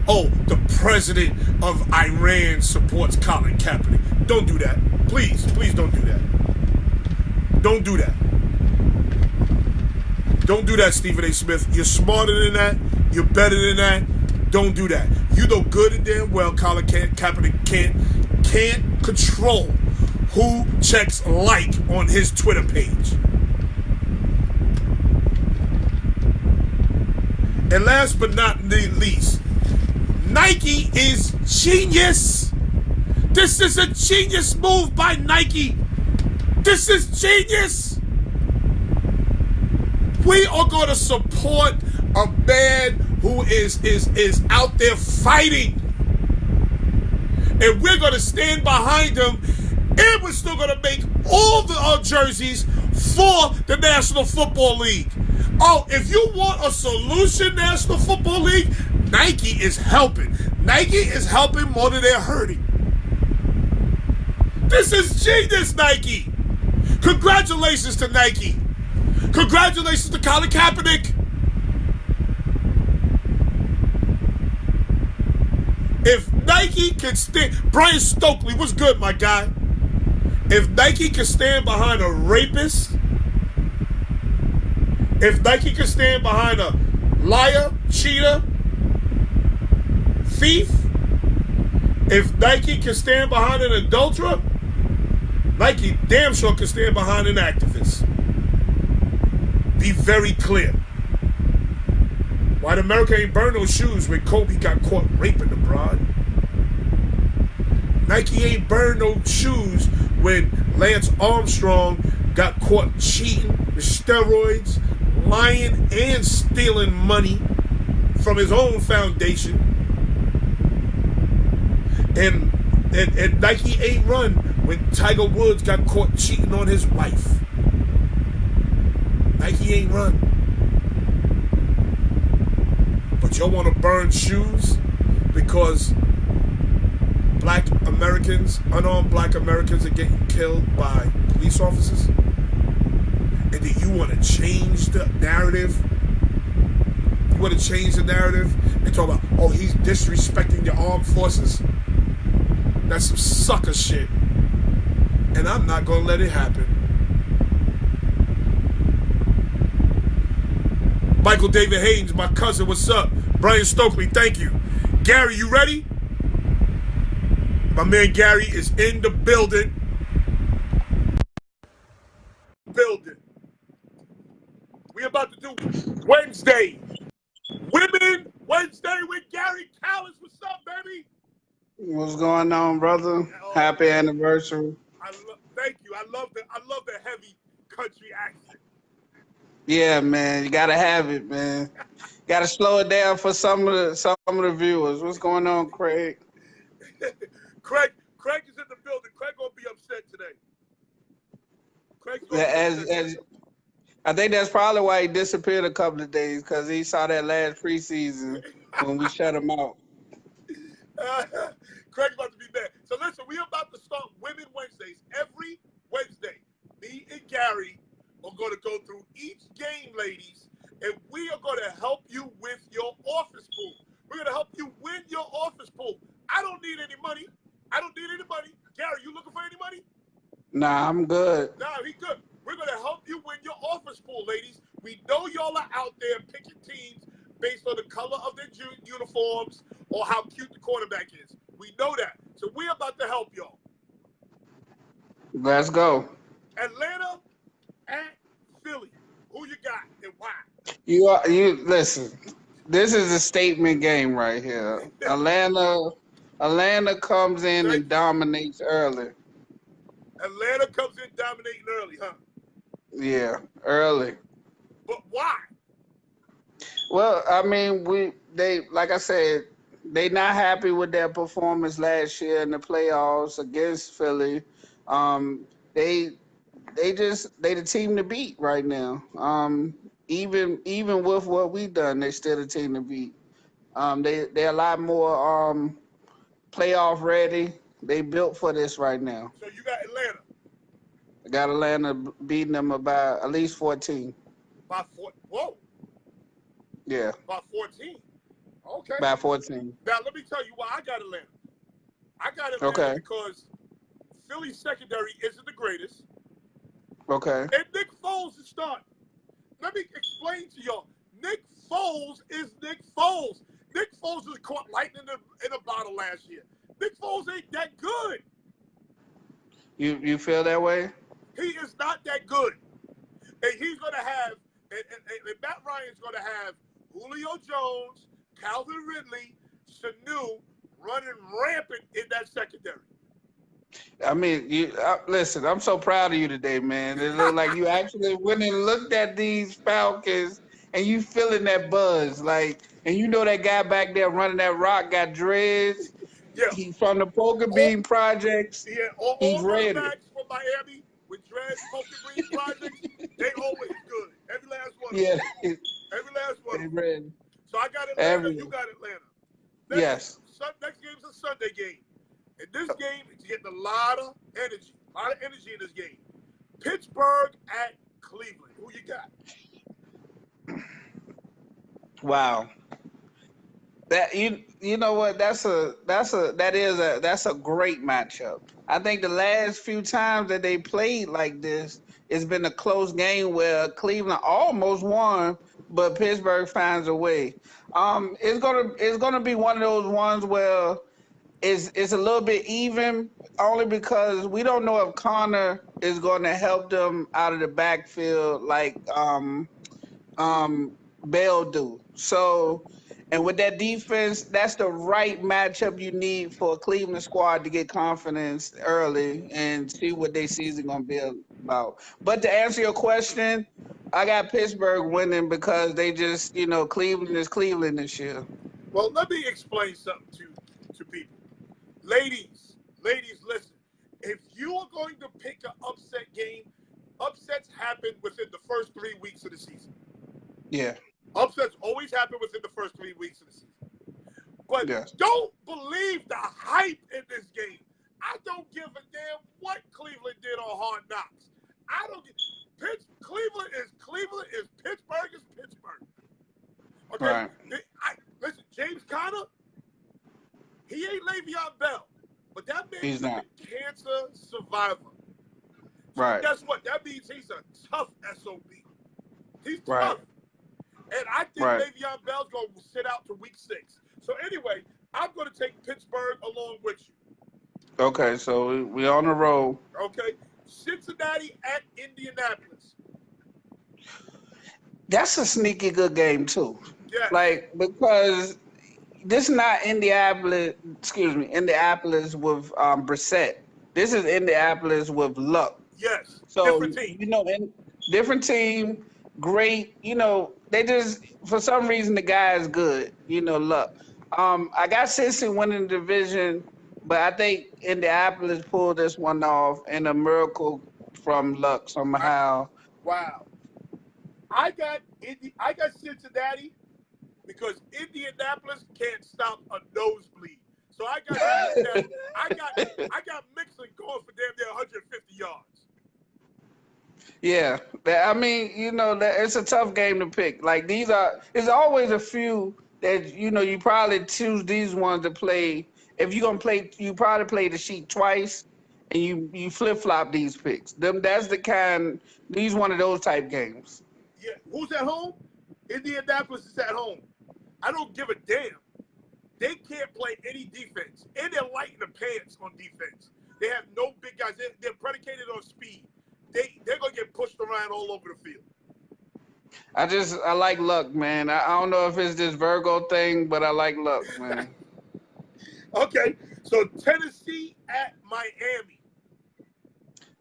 Oh, the president of Iran supports Colin Kaepernick. Don't do that. Please, please don't do that. Don't do that. Don't do that, Stephen A. Smith. You're smarter than that. You're better than that. Don't do that. You know good and damn well Colin Kaepernick can't control who checks like on his Twitter page. And last but not least, Nike is genius. This is a genius move by Nike. This is genius. We are going to support a man who is out there fighting. And we're going to stand behind him. And we're still going to make all the jerseys for the National Football League. Oh, if you want a solution, National Football League, Nike is helping. Nike is helping more than they're hurting. This is genius, Nike. Congratulations to Nike. Congratulations to Colin Kaepernick. If Nike can stand, Brian Stokely, what's good, my guy? If Nike can stand behind a rapist, if Nike can stand behind a liar, cheater, thief, if Nike can stand behind an adulterer, Nike damn sure can stand behind an activist. Be very clear. White America ain't burn no shoes when Kobe got caught raping the broad. Nike ain't burn no shoes when Lance Armstrong got caught cheating with steroids, lying and stealing money from his own foundation. And Nike ain't run when Tiger Woods got caught cheating on his wife. Nike ain't run. But y'all want to burn shoes because black Americans, unarmed black Americans are getting killed by police officers? And then you want to change the narrative? You want to change the narrative and talk about, oh, he's disrespecting the armed forces? That's some sucker shit. And I'm not going to let it happen. Michael David Haynes, my cousin, what's up? Brian Stokely, thank you. Gary, you ready? My man Gary is in the building. We about to do Wednesday. Women Wednesday with Gary Callis. What's up, baby? What's going on, brother? Happy anniversary. Thank you. I love the heavy country accent. Yeah, man, you gotta have it, man. Gotta slow it down for some of the viewers. What's going on, Craig? Craig is in the building. Craig gonna be upset today. Craig's gonna be upset. I think that's probably why he disappeared a couple of days, because he saw that last preseason when we shut him out. Craig's about to be mad. So listen, we're about to start Women Wednesdays. Every Wednesday, me and Gary are going to go through each game, ladies, and we are going to help you with your office pool. We're going to help you win your office pool. I don't need any money. Gary, you looking for any money? Nah, I'm good. Nah, he good. We're going to help you win your office pool, ladies. We know y'all are out there picking teams based on the color of their uniforms or how cute the quarterback is. We know that. So we're about to help y'all. Let's go. Atlanta at Philly. Who you got and why? You listen. This is a statement game right here. Atlanta comes in and dominates early. Atlanta comes in dominating early, huh? Yeah, early. But why? Well, I mean, like I said, they not happy with their performance last year in the playoffs against Philly. They the team to beat right now. Even with what we done, they still the team to beat. They're a lot more playoff ready. They built for this right now. So you got Atlanta I got Atlanta beating them about at least 14. by four. Whoa, Yeah, by 14. Okay. by 14. Now let me tell you why I got Atlanta. I got Atlanta Okay, because Philly's secondary isn't the greatest, okay. and Nick Foles is starting. Let me explain to y'all. Nick Foles is Nick Foles. Nick Foles was caught lightning in a bottle last year. Nick Foles ain't that good. You feel that way? He is not that good. And he's going to have, and Matt Ryan's going to have Julio Jones, Calvin Ridley, Sanu running rampant in that secondary. I mean, listen. I'm so proud of you today, man. It looked like you actually went and looked at these Falcons, and you feeling that buzz, like, and you know that guy back there running that rock got dreads. Yeah, He's from the Poker all, Bean Projects. yeah, He's all running ready. backs from Miami with dreads, Poker Green Projects, they always good. Every last one of Yeah, them. Every last one he's of them. ready. So I got Atlanta, Every you got Atlanta. yes. Next game's a Sunday game. And this game is getting a lot of energy. In this game. Pittsburgh at Cleveland. Who you got? Wow. That you know what? That's a great matchup. I think the last few times that they played like this, it's been a close game where Cleveland almost won, but Pittsburgh finds a way. It's gonna be one of those ones where it's a little bit even, only because we don't know if Connor is going to help them out of the backfield like Bell do. So, and with that defense, that's the right matchup you need for a Cleveland squad to get confidence early and see what their season gonna be about. But to answer your question, I got Pittsburgh winning because they just, Cleveland is Cleveland this year. Well, let me explain something to people. Ladies, listen. If you are going to pick an upset game, upsets happen within the first 3 weeks of the season. Yeah. Upsets always happen within the first 3 weeks of the season. But Yes. don't believe the hype in this game. I don't give a damn what Cleveland did on Hard Knocks. I don't get Cleveland is Pittsburgh is Pittsburgh. Okay? Right. Listen, James Conner, he ain't Le'Veon Bell, but that man is a cancer survivor. So Right. guess what? That means he's a tough SOB. He's tough. Right. And I think Right. Le'Veon Bell's going to sit out to week 6. So anyway, I'm going to take Pittsburgh along with you. Okay, so we on the roll. Okay? Cincinnati at Indianapolis. That's a sneaky good game too. Yeah. Like, because this is not Indianapolis with Brissett. This is Indianapolis with Luck. Yes. So Different team. different team, great. They just, for some reason, the guy is good. Luck. I got Cincy winning the division, but I think Indianapolis pulled this one off, and a miracle from Luck somehow. Wow. I got Cincinnati because Indianapolis can't stop a nosebleed. So I got Mixon going for damn near 150 yards. Yeah, I mean, it's a tough game to pick. Like there's always a few that you probably choose these ones to play. If you're gonna play, you probably play the sheet twice, and you flip flop these picks. These one of those type games. Yeah, who's at home? Indianapolis is at home. I don't give a damn. They can't play any defense, and they're light in the pants on defense. They have no big guys. They're predicated on speed. They're gonna get pushed around all over the field. I like Luck, man. I don't know if it's this Virgo thing, but I like Luck, man. Okay, so Tennessee at Miami.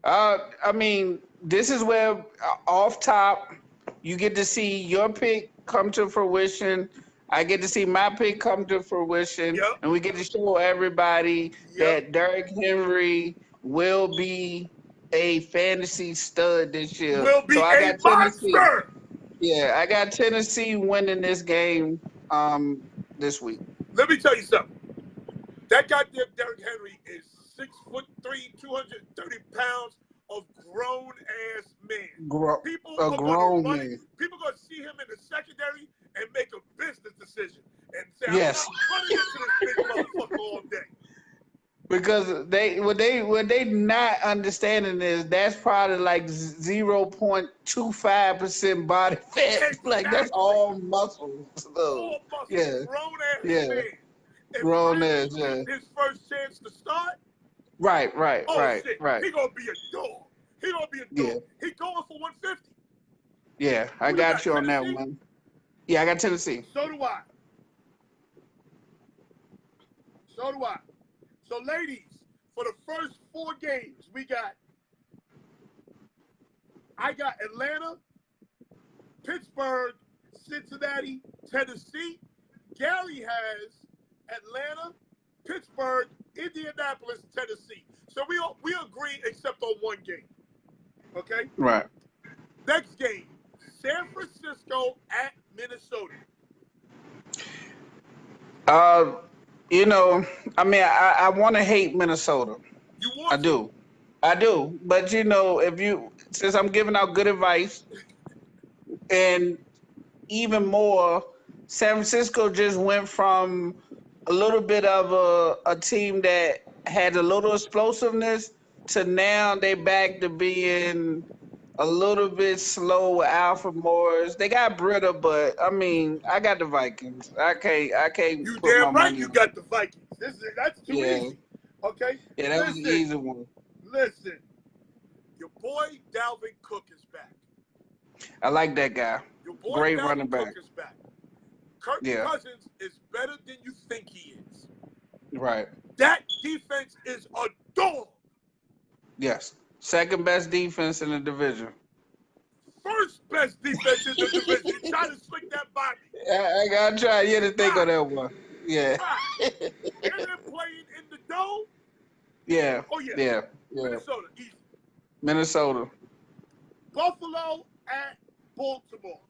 I mean, this is where off top you get to see your pick come to fruition. I get to see my pick come to fruition, Yep. and we get to show everybody that Derrick Henry will be a fantasy stud this year. Will be a monster. Yeah, I got Tennessee winning this game this week. Let me tell you something. That goddamn Derrick Henry is 6'3", 230 pounds of grown ass man. People A are gonna grown run it. man. People are gonna see him in the secondary and make a business decision and say, "I'm Yes. not running into this big motherfucker all day." Because what they not understanding is that's probably like 0.25% body fat. Like that's Exactly. all muscles. So All muscle, yeah, grown ass yeah, man. If grown Ramsey ass. gets Yeah, his first chance to start, right, right, oh right, shit, right. he gonna be a dog. He gonna be a Yeah, dog. He going for 150. yeah. I Who you got got? you on that Tennessee? one. Yeah, I got Tennessee. So do I. So do I. So ladies, for the first 4 games, I got Atlanta, Pittsburgh, Cincinnati, Tennessee. Gary has Atlanta, Pittsburgh, Indianapolis, Tennessee. So we agree except on one game. Okay? Right. Next game, San Francisco at Minnesota. Uh, you know, I mean, I want to hate Minnesota. You I want to? do. I do. But you know, if you since I'm giving out good advice and even more, San Francisco just went from a little bit of a team that had a little explosiveness to now they back to being a little bit slow with Alfred Morris. They got Britta, but I mean, I got the Vikings. I can't You put my damn right money you on it. got the Vikings. That's too Yeah, easy. Okay? yeah, that was an easy one. Listen. Your boy Dalvin Cook is back. I like that guy. Your boy Great running Dalvin back. Cook is back. Kirk Yeah, Cousins is better than you think he is. right. That defense is a dog. Yes. Second best defense in the division. First best defense in the division. You try to slick that by me. I gotta try you to think of Stop. that one. Yeah. Stop. And they're playing in the dome. Yeah. Oh yeah. Yeah. Yeah. Minnesota, easy. Minnesota. Buffalo at Baltimore.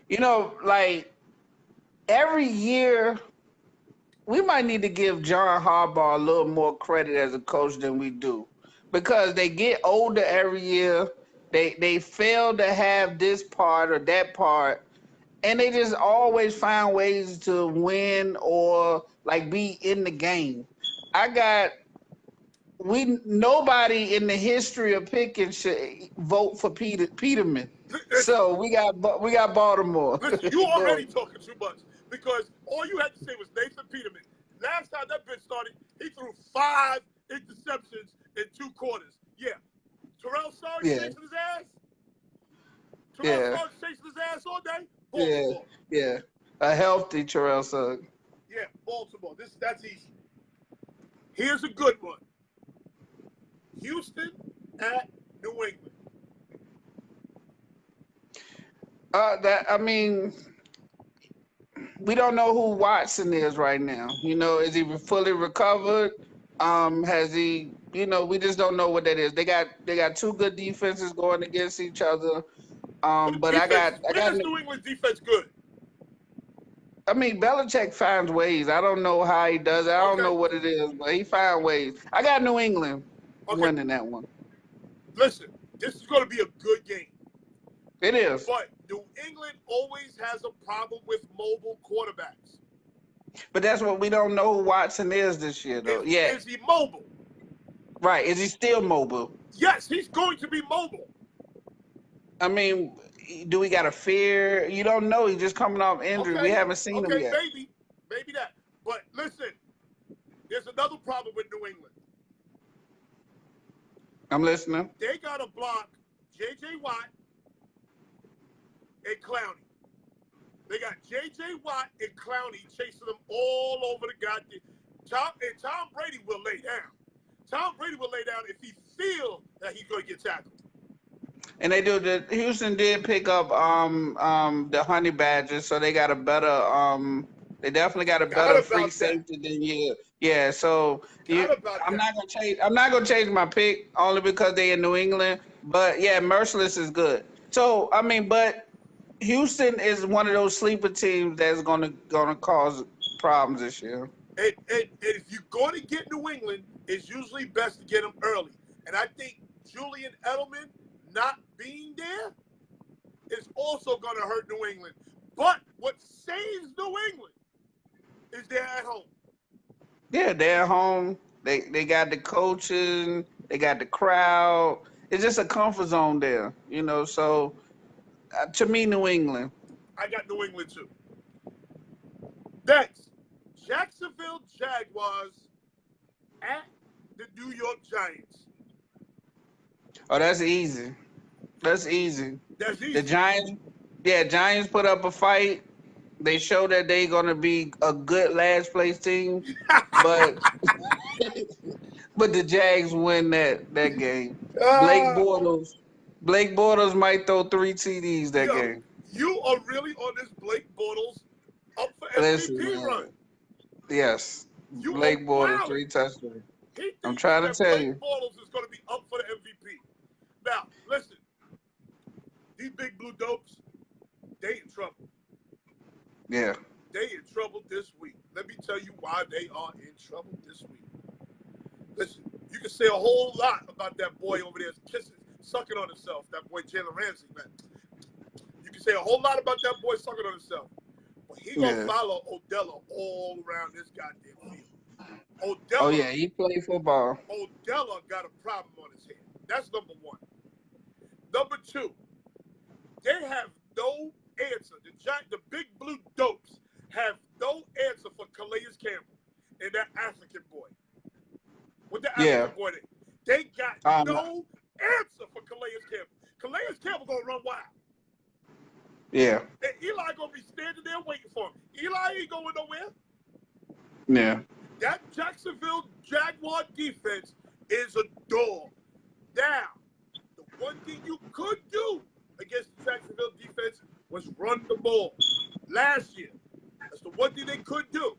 You know, like every year we might need to give John Harbaugh a little more credit as a coach than we do. Because they get older every year. They fail to have this part or that part. And they just always find ways to win or like be in the game. I got nobody in the history of picking should vote for Peterman. So we got Baltimore. Listen, you already talking too much because all you had to say was Nathan Peterman. Last time that bitch started, he threw 5 interceptions in 2 quarters. Yeah. Terrell Suggs Yeah. chasing his ass? Yeah. Terrell Suggs chasing his ass all day? Yeah, Baltimore. yeah. A healthy Terrell Suggs. Yeah, Baltimore. That's easy. Here's a good one. Houston at New England. I mean, we don't know who Watson is right now. You know, is he fully recovered? Has he? You know, we just don't know what that is. They got 2 good defenses going against each other. But I got. When is New England's defense good? I mean, Belichick finds ways. I don't know how he does it. I don't know what it is, but he finds ways. I got New England winning that one. Listen, this is going to be a good game. It is. But New England always has a problem with mobile quarterbacks. But that's what we don't know who Watson is this year, though. Is he mobile? Right. Is he still mobile? Yes, he's going to be mobile. I mean, do we got a fear? You don't know. He's just coming off injury. Okay. We haven't seen him yet. Maybe that. But listen, there's another problem with New England. I'm listening. They got to block J.J. Watt and Clowney. They got J.J. Watt and Clowney chasing them all over the goddamn. Tom Brady will lay down. Tom Brady will lay down if he feels that he's going to get tackled. And they do. Houston did pick up the Honey Badgers, so they got a better they definitely got a better free safety than you. Yeah, so I'm not gonna change my pick only because they in New England. But yeah, Merciless is good. So I mean, but Houston is one of those sleeper teams that's gonna cause problems this year. And if you're going to get New England, it's usually best to get them early. And I think Julian Edelman not being there is also going to hurt New England. But what saves New England is they're at home. Yeah, they're at home. They got the coaching, they got the crowd. It's just a comfort zone there, you know. So to me, New England. I got New England too. Next, Jacksonville Jaguars at the New York Giants. Oh, that's easy. That's easy. That's The easy. Giants, yeah, Giants put up a fight. They show that they're gonna be a good last place team, but but the Jags win that game. Blake Ah, Bortles, Blake Bortles might throw 3 TDs that yo, game. you are really on this Blake Bortles up for Listen, MVP run. man. Yes, You are Blake Bortles wilding. 3 touchdowns. He I'm thinks trying to that tell Blake you. Bortles is going to be up for the MVP. Now, listen, these big blue dopes, they in trouble. Yeah, They in trouble this week. Let me tell you why they are in trouble this week. Listen, you can say a whole lot about that boy over there kissing, sucking on himself, that boy Jalen Ramsey, man. You can say a whole lot about that boy sucking on himself. But he going to yeah. follow Odella all around this goddamn field. Oh Odella, yeah, he played football. Odella got a problem on his hand. That's number one. Number two, they have no answer. The big blue dopes have no answer for Calais Campbell and that African boy. With the Yeah. African boy, they got Um. no answer for Calais Campbell. Calais Campbell gonna run wild. Yeah. And Eli gonna be standing there waiting for him. Eli ain't going nowhere. Yeah. That Jacksonville Jaguar defense is a dog. Now, the one thing you could do against the Jacksonville defense was run the ball. Last year, that's the one thing they could do.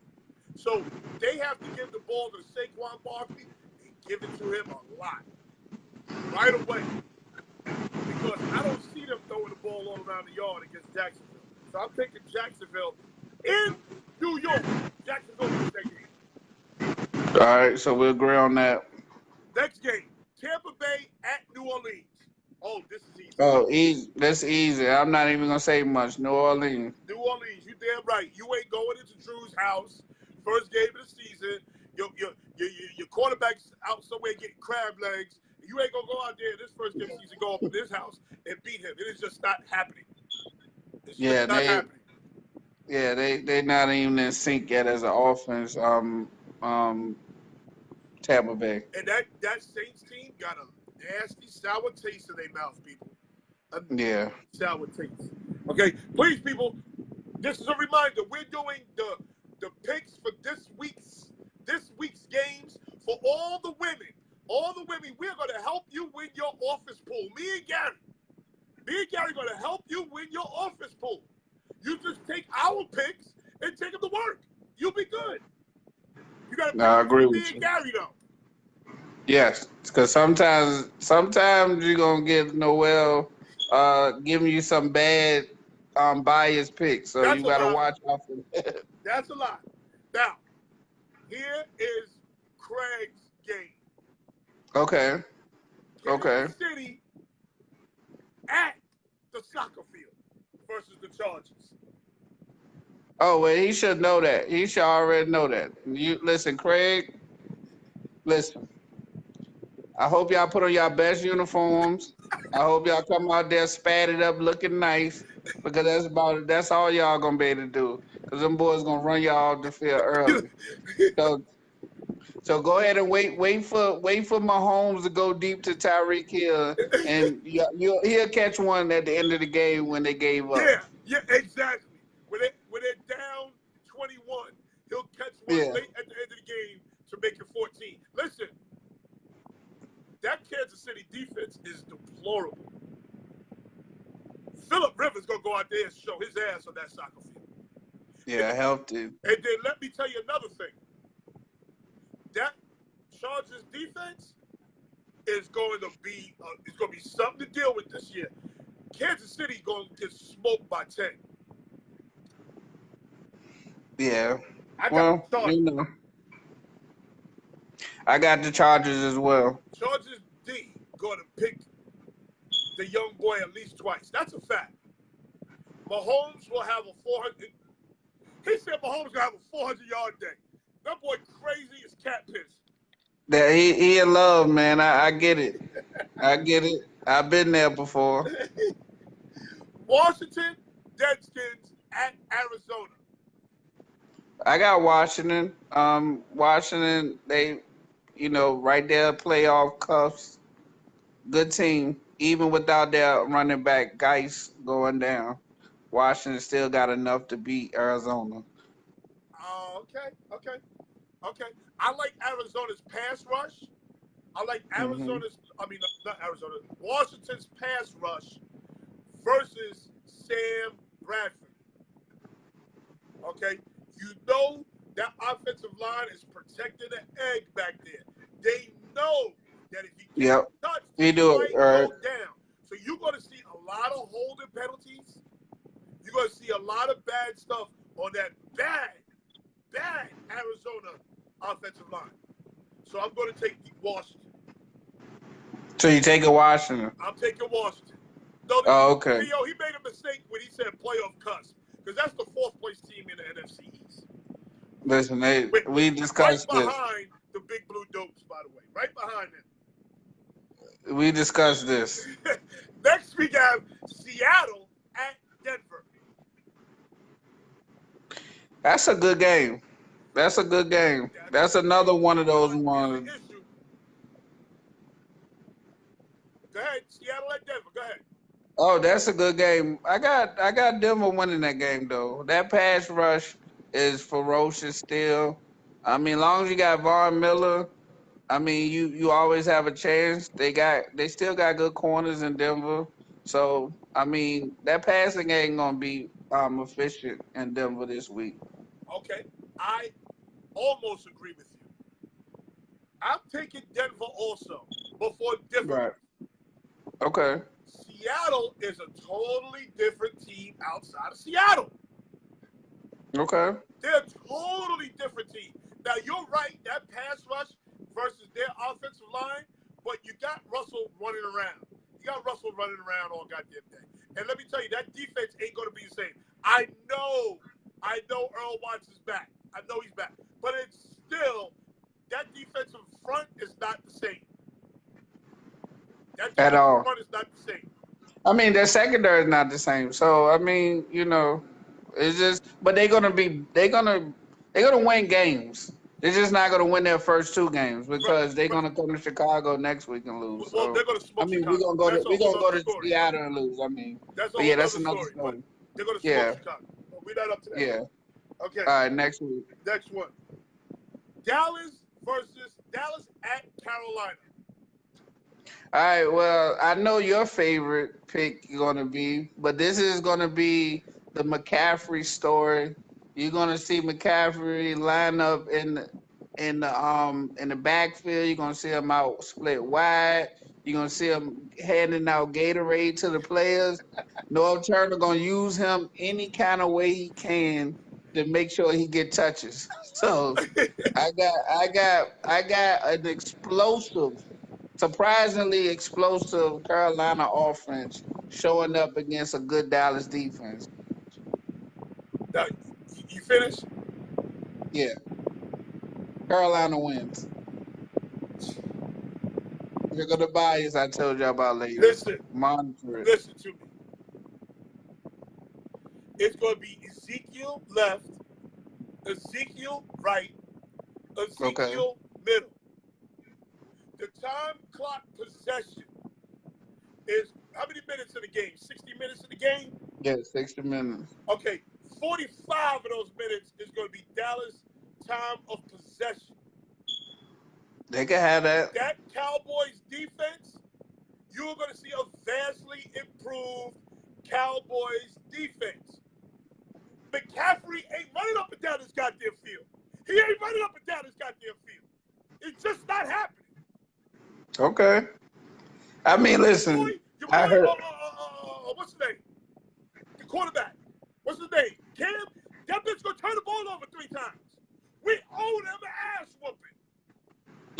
So they have to give the ball to Saquon Barkley and give it to him a lot right away. Because I don't see them throwing the ball all around the yard against Jacksonville. So I'm taking Jacksonville in New York. Jacksonville wins that game. All right, so we'll agree on that. Next game, Tampa Bay at New Orleans. Oh, this is easy. Oh, easy. That's easy. I'm not even gonna say much. New Orleans. New Orleans, you damn right. You ain't going into Drew's house. First game of the season. Your quarterback's out somewhere getting crab legs. You ain't gonna go out there this first game of the season, go up in this house and beat him. It is just not happening. It's Yeah, just not happening. they not even in sync yet as an offense. Tampa Bay. And that Saints team got a nasty sour taste in their mouth, people. A Yeah. sour taste. Okay, please, people. This is a reminder. We're doing the picks for this week's games for all the women. All the women, we're going to help you win your office pool. Me and Gary going to help you win your office pool. You just take our picks and take them to work. You'll be good. You got to pick I agree between me with and you. Gary, though. Yes, because sometimes you're gonna get Noel giving you some bad biased picks, so That's you a gotta lie. watch out for that. That's a lie. Now, here is Craig's game. Okay. Okay. Kansas City at the soccer field versus the Chargers. Oh well, he should know that. He should already know that. You listen, Craig. Listen. I hope y'all put on y'all best uniforms. I hope y'all come out there spatted up, looking nice, because that's all y'all gonna be able to do. Cause them boys gonna run y'all off the field early. So so go ahead and wait for Mahomes to go deep to Tyreek Hill, and he'll catch one at the end of the game when they gave up. Yeah, exactly. When they're down 21, he'll catch one Yeah. late at the end of the game to make it 14. Listen, that Kansas City defense is deplorable. Phillip Rivers gonna go out there and show his ass on that soccer field. Yeah, healthy. And then let me tell you another thing. That Chargers defense is going to be something to deal with this year. Kansas City going to get smoked by 10. Yeah. I got Well, Chargers. I got the Chargers as well. Chargers D going to pick the young boy at least twice. That's a fact. Mahomes will have a 400. He said Mahomes gonna have a 400-yard day. That boy crazy as cat piss. That he in love, man. I get it. I get it. I've been there before. Washington Redskins at Arizona. I got Washington. Washington, they, right there, playoff cuffs. Good team. Even without their running back, Geis going down. Washington still got enough to beat Arizona. Okay, okay, okay. I like Arizona's pass rush. I like Hmm. not Arizona, Washington's pass rush versus Sam Bradford. Okay, you know that offensive line is protecting the egg back there. They know that if he gets Yep. touched, We he do it. might All go right. down. So you're going to see a lot of holding penalties. You're going to see a lot of bad stuff on that bad Arizona offensive line. So I'm going to take Washington. So you take a Washington. I'm taking Washington. No, Oh, okay. Theo, he made a mistake when he said playoff cusp because that's the fourth place team in the NFC East. Listen, we Right discussed this. behind the Big Blue Dopes, by the way. Right behind We discussed this. them. Next, we have Seattle at Denver. That's a good game. That's a good game. That's a That's good another game. one of those But here's the ones. issue. Go ahead, Seattle at Denver. Go ahead. Oh, that's a good game. I got Denver winning that game though. That pass rush is ferocious still. I mean, long as you got Von Miller, I mean, you always have a chance. They still got good corners in Denver. So I mean, that passing ain't gonna be efficient in Denver this week. Okay, I almost agree with you. I'm taking Denver also, but for a different Right. reason. Okay. Seattle is a totally different team outside of Seattle. Okay. They're a totally different team. Now, you're right, that pass rush versus their offensive line, but you got Russell running around. You got Russell running around all goddamn day. And let me tell you, that defense ain't going to be the same. I know Earl Watson's back. I know he's back. But it's still, that defensive front is not the same. That At defensive all. front is not the same. I mean, their secondary is not the same. So I mean, it's just. But they're gonna win games. They're just not gonna win their first two games Right, because they're right. gonna come to Chicago next week and lose. Well, So they're going to I smoke mean, we're Chicago. gonna go to That's a we're whole gonna go other to story. Seattle and lose. I mean, That's a but yeah, whole that's other another story. But story. they're going to smoke Yeah, Chicago. But we're not up to that yeah. yet. Okay, All right, next week. next one. Dallas at Carolina. All right. Well, I know your favorite pick gonna be, but this is gonna be the McCaffrey story. You're gonna see McCaffrey line up in the backfield. You're gonna see him out split wide. You're gonna see him handing out Gatorade to the players. Norv Turner gonna use him any kind of way he can to make sure he get touches. So I got an explosive, surprisingly explosive Carolina offense showing up against a good Dallas defense. Now, you finished? Yeah, Carolina wins. You're gonna buy, as I told you about later. Listen, Monitor it. listen to me. It's going to be Ezekiel left, Ezekiel right, Okay. Ezekiel middle. The time clock possession is how many minutes in the game? 60 minutes in the game? Yeah, 60 minutes. Okay, 45 of those minutes is going to be Dallas time of possession. They can have that. That Cowboys defense, you're going to see a vastly improved Cowboys defense. McCaffrey ain't running up and down this goddamn field. He ain't running up and down this goddamn field. It's just not happening. Okay. I mean, listen. Your I boy, heard. what's his name? The quarterback. What's his name? Cam. That bitch gonna turn the ball over 3 times. We owe them an ass whooping.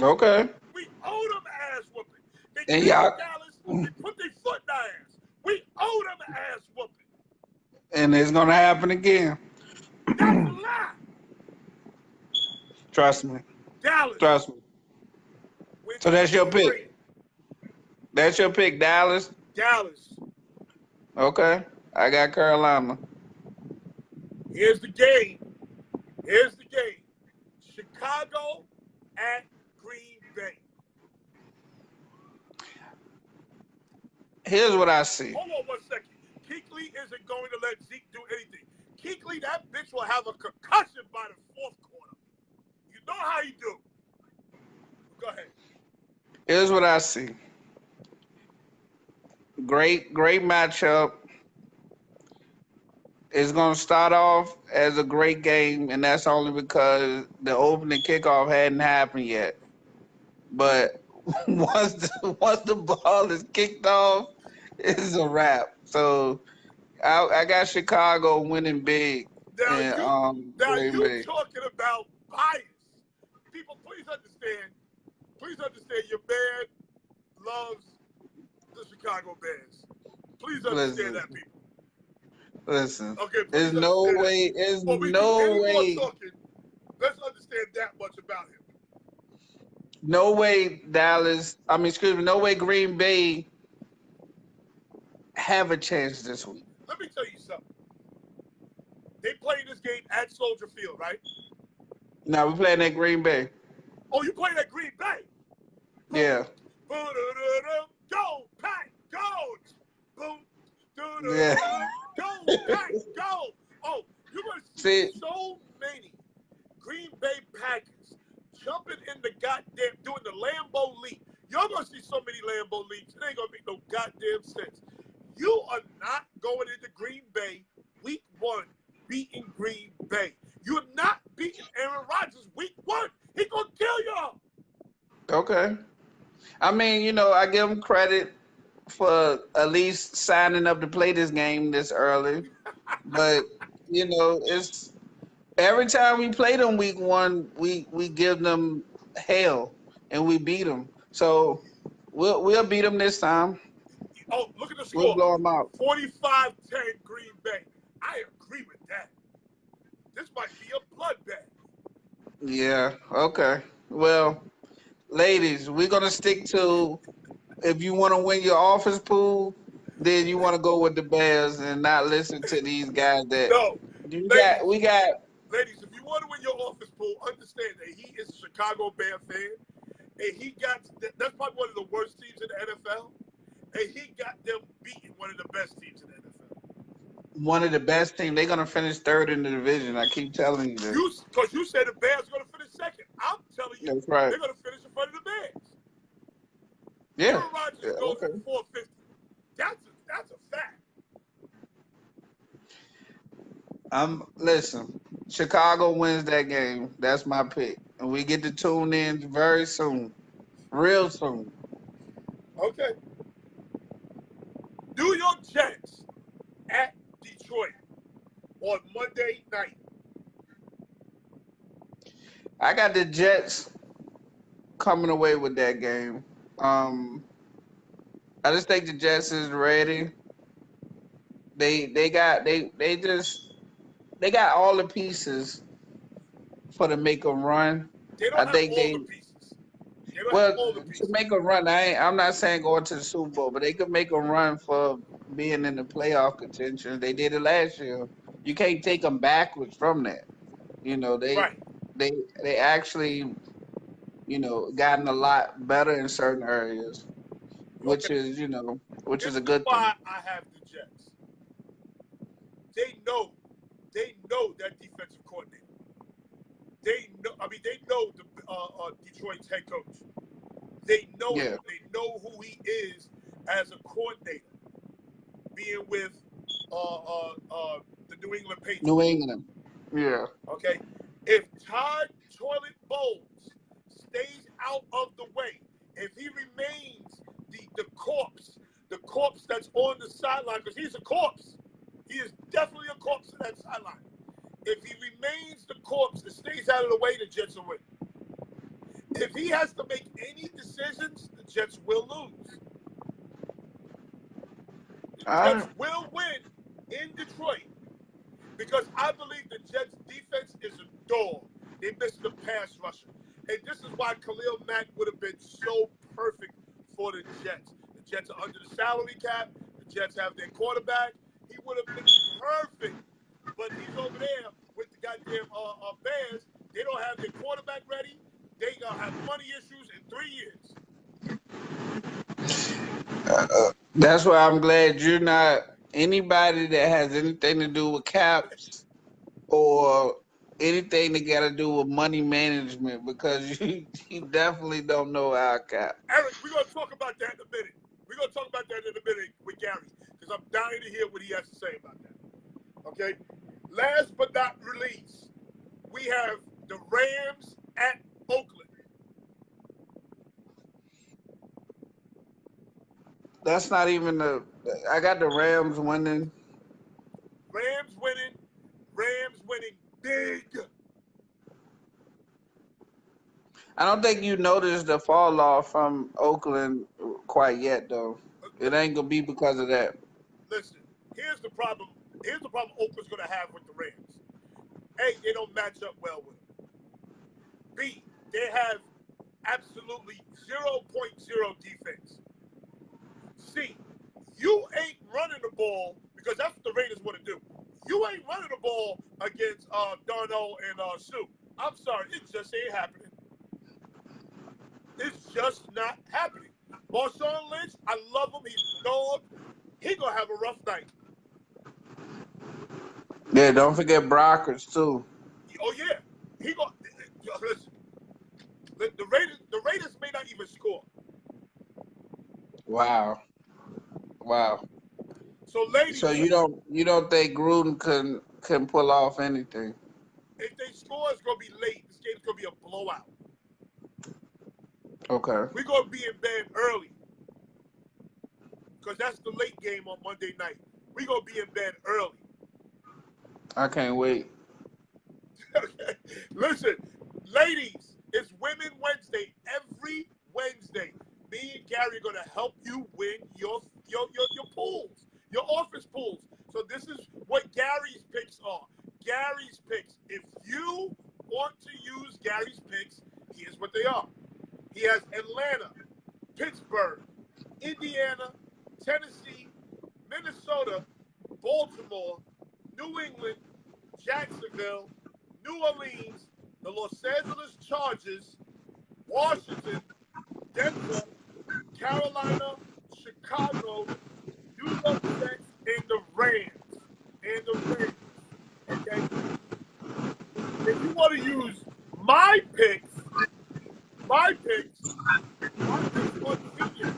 Okay. We owe them an ass whooping. They And came to y'all, Dallas. They put their foot in our ass. We owe them an ass whooping. and it's gonna happen again. That's a lie. Trust me. Dallas Trust me. wins So that's game your pick. 3. That's your pick, Dallas. Dallas. Okay. I got Carolina. Here's the game. Here's the game. Chicago at Green Bay. Here's what I see. Hold on 1 second. Kuechly isn't going to let Zeke do anything. Kuechly, that bitch will have a concussion by the 4th quarter. You know how you do. Go ahead. Here's what I see. Great matchup. It's gonna start off as a great game, and that's only because the opening kickoff hadn't happened yet. But once the ball is kicked off, it's a wrap. So I got Chicago winning big and Now Green you Bay. talking about bias. People, please understand. Please understand your man loves the Chicago Bears. Please understand Listen, that, people. listen. Okay, There's please no understand that. way. There's Before we do no any more way. talking, let's understand that much about him. No way Dallas. I mean, excuse me. No way Green Bay have a chance this week. Let me tell you something. They playing this game at Soldier Field, right? Now we're playing at Green Bay. Oh, you playing at Green Bay? Yeah. Go, Pack, go! Boom, Yeah. go, Pack, go! Oh, you're going to see so many Green Bay Packers jumping in the goddamn, doing the Lambeau leap. You're going to see so many Lambeau leaps. It ain't going to make no goddamn sense. You are not going into Green Bay week 1 beating Green Bay. You're not beating Aaron Rodgers week 1. He going to kill y'all. Okay. I mean, you know, I give him credit for at least signing up to play this game this early. But, you know, it's every time we play them week 1, we give them hell and we beat them. So we'll beat them this time. Oh, look at the We'll score. blow them out. 45-10 Green Bay. I agree with that. This might be a bloodbath. Yeah. Okay. Well, ladies, we're gonna stick to if you want to win your office pool, then you want to go with the Bears and not listen to these guys that No, you got. ladies, We got. ladies, if you want to win your office pool, understand that he is a Chicago Bear fan, and he got that's probably one of the worst teams in the NFL, and he got them beating one of the best teams in the NFL. One of the best teams. They're gonna finish third in the division. I keep telling you this. Because you said the Bears are going to finish second. I'm telling you, That's right. they're going to finish in front of the Bears. Yeah. Aaron Rodgers Yeah, goes okay. for 450. That's a fact. Listen. Chicago wins that game. That's my pick, and we get to tune in very soon, real soon. Okay. New York Jets at Detroit on Monday night. I got the Jets coming away with that game. I just think the Jets is ready. They got all the pieces for to make a run. They I don't have think all the pieces. They don't have well all the to pieces. make a run. I'm not saying going to the Super Bowl, but they could make a run for being in the playoff contention. They did it last year. You can't take them backwards from that. You know Right. they actually gotten a lot better in certain areas, which Okay. is which is This a is good thing. why I have the Jets. They know that defensive coordinator. They know the Detroit's head coach. They know him. Yeah. They know who he is as a coordinator, being with the New England Patriots. New England. Yeah. Okay, if Todd Toilet Bowles stays out of the way, if he remains the corpse that's on the sideline, because he's a corpse. He is definitely a corpse in that sideline. If he remains the corpse that stays out of the way, the Jets will win. If he has to make any decisions, the Jets will lose. The All Jets right. will win in Detroit because I believe the Jets' defense is a dog. They missed the pass rusher. And this is why Khalil Mack would have been so perfect for the Jets. The Jets are under the salary cap. The Jets have their quarterback. He would have been perfect. But he's over there with the goddamn Bears. They don't have their quarterback ready. They gonna have money issues in 3 years. That's why I'm glad you're not anybody that has anything to do with caps or anything that got to do with money management because you definitely don't know our cap. Eric, we're gonna talk about that in a minute. We're gonna talk about that in a minute with Gary because I'm dying to hear what he has to say about that. Okay. Last but not least, we have the Rams at Oakland. That's not even the. I got the Rams winning. Rams winning. Rams winning big. I don't think you noticed the fall off from Oakland quite yet, though. It ain't gonna be because of that. Listen, here's the problem. Here's the problem Oakland's gonna have with the Rams. A, they don't match up well with them. B, they have absolutely 0.0 defense. C, you ain't running the ball because that's what the Raiders want to do. You ain't running the ball against Darno and Sue. I'm sorry, it just ain't happening. It's just not happening. Marshawn Lynch, I love him. He's a dog. He gonna have a rough night. Yeah, don't forget Brockers too. Oh yeah, he gonna listen. The Raiders may not even score. Wow, wow. So So ladies, you don't think Gruden can pull off anything? if they score, it's gonna be late. This game's gonna be a blowout. Okay. We're gonna be in bed early because that's the late game on Monday night. We're gonna be in bed early. I can't wait. Okay. Listen, ladies, it's Women Wednesday. Every Wednesday, me and Gary are gonna help you win your pools, your office pools. So this is what Gary's picks are. Gary's picks. If you want to use Gary's picks, here's what they are. He has Atlanta, Pittsburgh, Indiana, Tennessee, Minnesota, Baltimore, New England, Jacksonville, New Orleans, the Los Angeles Chargers, Washington, Denver, Carolina, Chicago, New York Jets, and the Rams. Okay? If you want to use my picks on senior.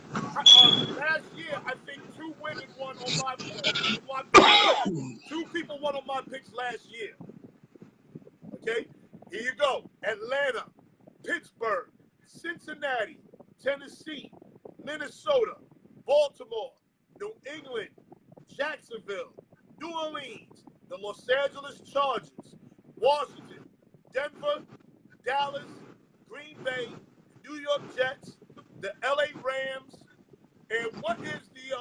Last year, I think 2 women won on my picks. 2 people won on my picks last year. Okay? Here you go. Atlanta, Pittsburgh, Cincinnati, Tennessee, Minnesota, Baltimore, New England, Jacksonville, New Orleans, the Los Angeles Chargers, Washington, Denver, Dallas, Green Bay, New York Jets, the LA Rams, and what is the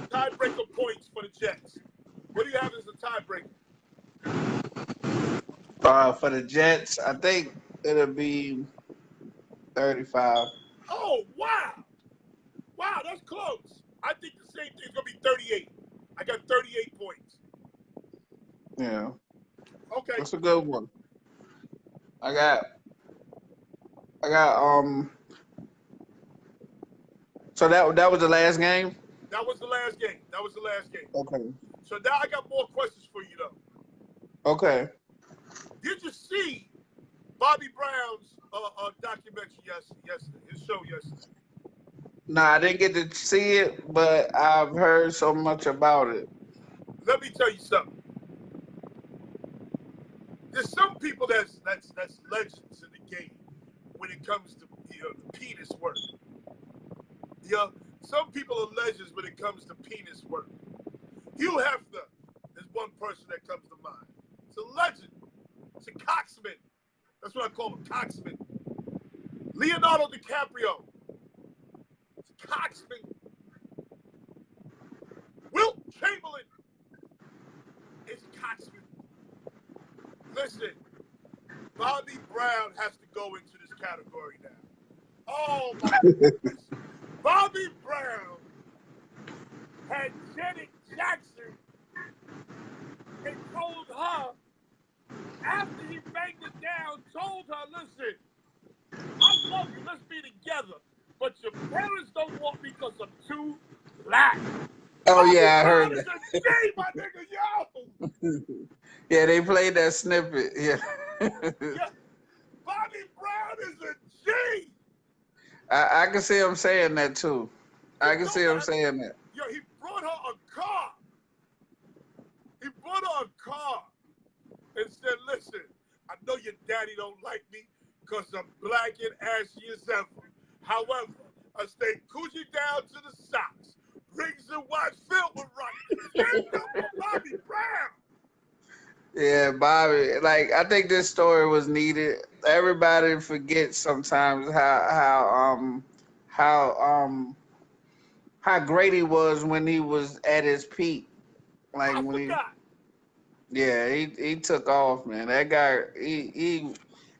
tiebreaker points for the Jets? What do you have as the tiebreaker? For the Jets, I think it'll be 35. Oh, wow. Wow, that's close. I think the same thing's going to be 38. I got 38 points. Yeah, Okay. that's a good one. I got I got. So that was the last game. That was the last game. Okay. So now I got more questions for you, though. Okay. Did you see Bobby Brown's documentary yesterday? His show yesterday. Nah, I didn't get to see it, but I've heard so much about it. Let me tell you something. There's some people that's legends in the game when it comes to the penis work. Some people are legends when it comes to penis work. Hugh Hefner is one person that comes to mind. It's a legend. It's a cocksman. That's what I call him, cocksman. Leonardo DiCaprio, Coxman, Wilt Chamberlain is Coxman. Listen, Bobby Brown has to go into this category now. Oh my goodness. Bobby Brown had Janet Jackson and told her, after he banged it down, told her, listen, I love you, let's be together, but your parents don't want me because I'm too black. Oh Bobby yeah, I Brown heard is that. a G, my nigga, yo! Yeah, they played that snippet. Yeah. Yeah, Bobby Brown is a G! I can see him saying that too. And I can see him saying that. yo, he brought her a car. He brought her a car and said, listen, I know your daddy don't like me because I'm black and ashy as ever. However, I stay coochie down to the socks. Rings and watch filled with rock. Stand up for Bobby Brown. Yeah, Bobby. Like I think this story was needed. Everybody forgets sometimes how how great he was when he was at his peak. Like I when he forgot. yeah, he took off, man. That guy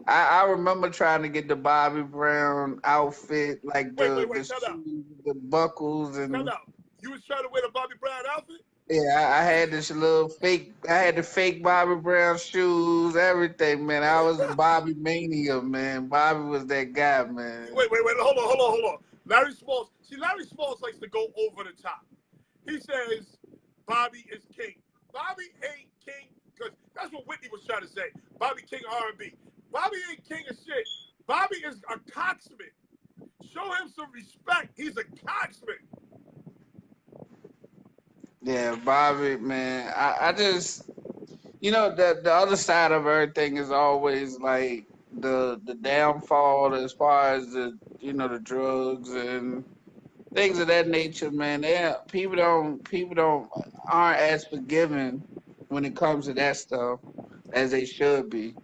I remember trying to get the Bobby Brown outfit, like the Wait, time out. shoes, the buckles Time and out. You was trying to wear the Bobby Brown outfit? yeah, I had this little fake. I had the fake Bobby Brown shoes, everything, man. I was Bobby mania, man. Bobby was that guy, man. Wait, hold on. Larry Smalls. See, Larry Smalls likes to go over the top. He says Bobby is king. Bobby ain't king because that's what Whitney was trying to say. Bobby King R&B. Bobby ain't king of shit. Bobby is a cocksman. Show him some respect. He's a cocksman. Yeah, Bobby, man. I just, the other side of everything is always like the downfall as far as the drugs and things of that nature, man. People don't aren't as forgiving when it comes to that stuff as they should be.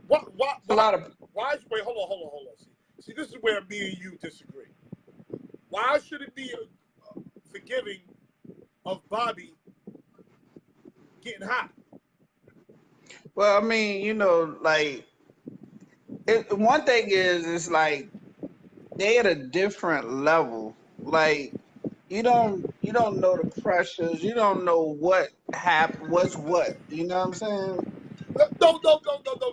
What? It's a lot of Wait, hold on. See, this is where me and you disagree. Why should it be forgiving of Bobby getting high? well, I mean, like one thing is it's like they at a different level. Like you don't know the pressures. You don't know what's what. You know what I'm saying? No.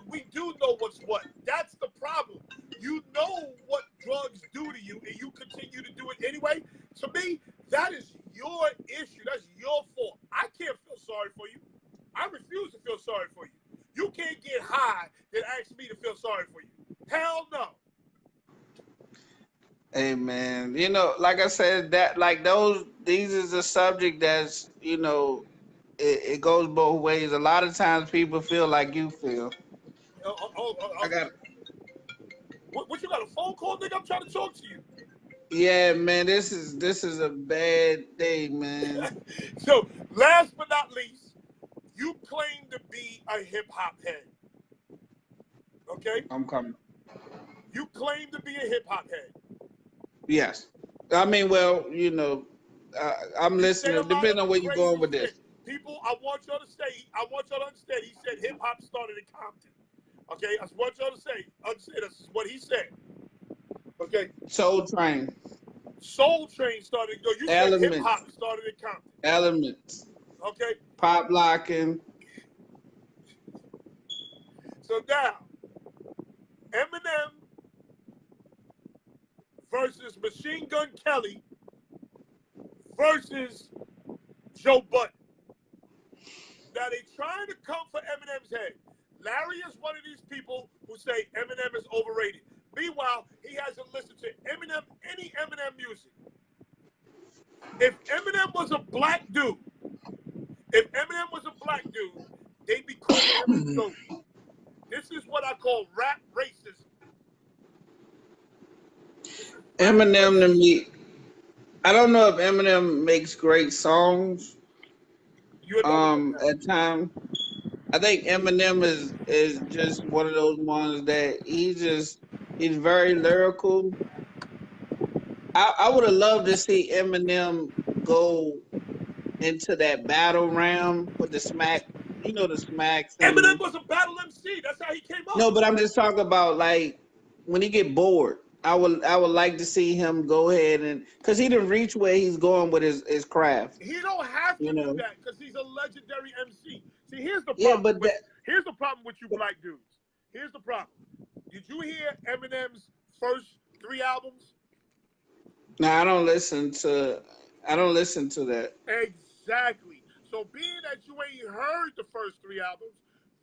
We do know what's what. That's the problem. You know what drugs do to you, and you continue to do it anyway. To me, that is your issue. That's your fault. I can't feel sorry for you. I refuse to feel sorry for you. You can't get high and ask me to feel sorry for you. Hell no. Hey man, like I said, that like these is a subject that's it goes both ways. A lot of times people feel like you feel. Uh, uh, uh, uh, I uh, got what you got a phone call, nigga? I'm trying to talk to you. yeah, man. This is a bad day, man. So, last but not least, you claim to be a hip hop head. Okay? I'm coming. You claim to be a hip hop head. Yes, I mean, well, I'm You say a listening. lot Depending of on where you're going crazy with shit. this. People, I want y'all to understand. He said hip hop started in Compton. Okay, I want y'all to understand this is what he said. Okay, Soul Train, Soul Train started. Yo, you said hip Elements, hop started in Compton. Elements, Okay, Pop Locking. so now Eminem versus Machine Gun Kelly versus Joe Budden. Now they trying to come for Eminem's head. Larry is one of these people who say Eminem is overrated. Meanwhile, he hasn't listened to any Eminem music. If Eminem was a black dude, they'd be calling him a goat. This is what I call rap racism. This is rap Eminem to racism. me, I don't know if Eminem makes great songs. You know about that. At times, I think Eminem is just one of those ones that he just He's very lyrical. I would have loved to see Eminem go into that battle realm with the smack, the smacks Eminem and was a battle MC. That's how he came no, up. but I'm just talking about like when he get bored. I would like to see him go ahead and because he didn't reach where he's going with his craft. He don't have to You do know. that because he's a legendary MC. See, here's the Yeah, problem but with that. here's the problem with you black dudes. Here's the problem. Did you hear Eminem's first 3 albums? Now I don't listen to that. Exactly. So being that you ain't heard the first 3 albums,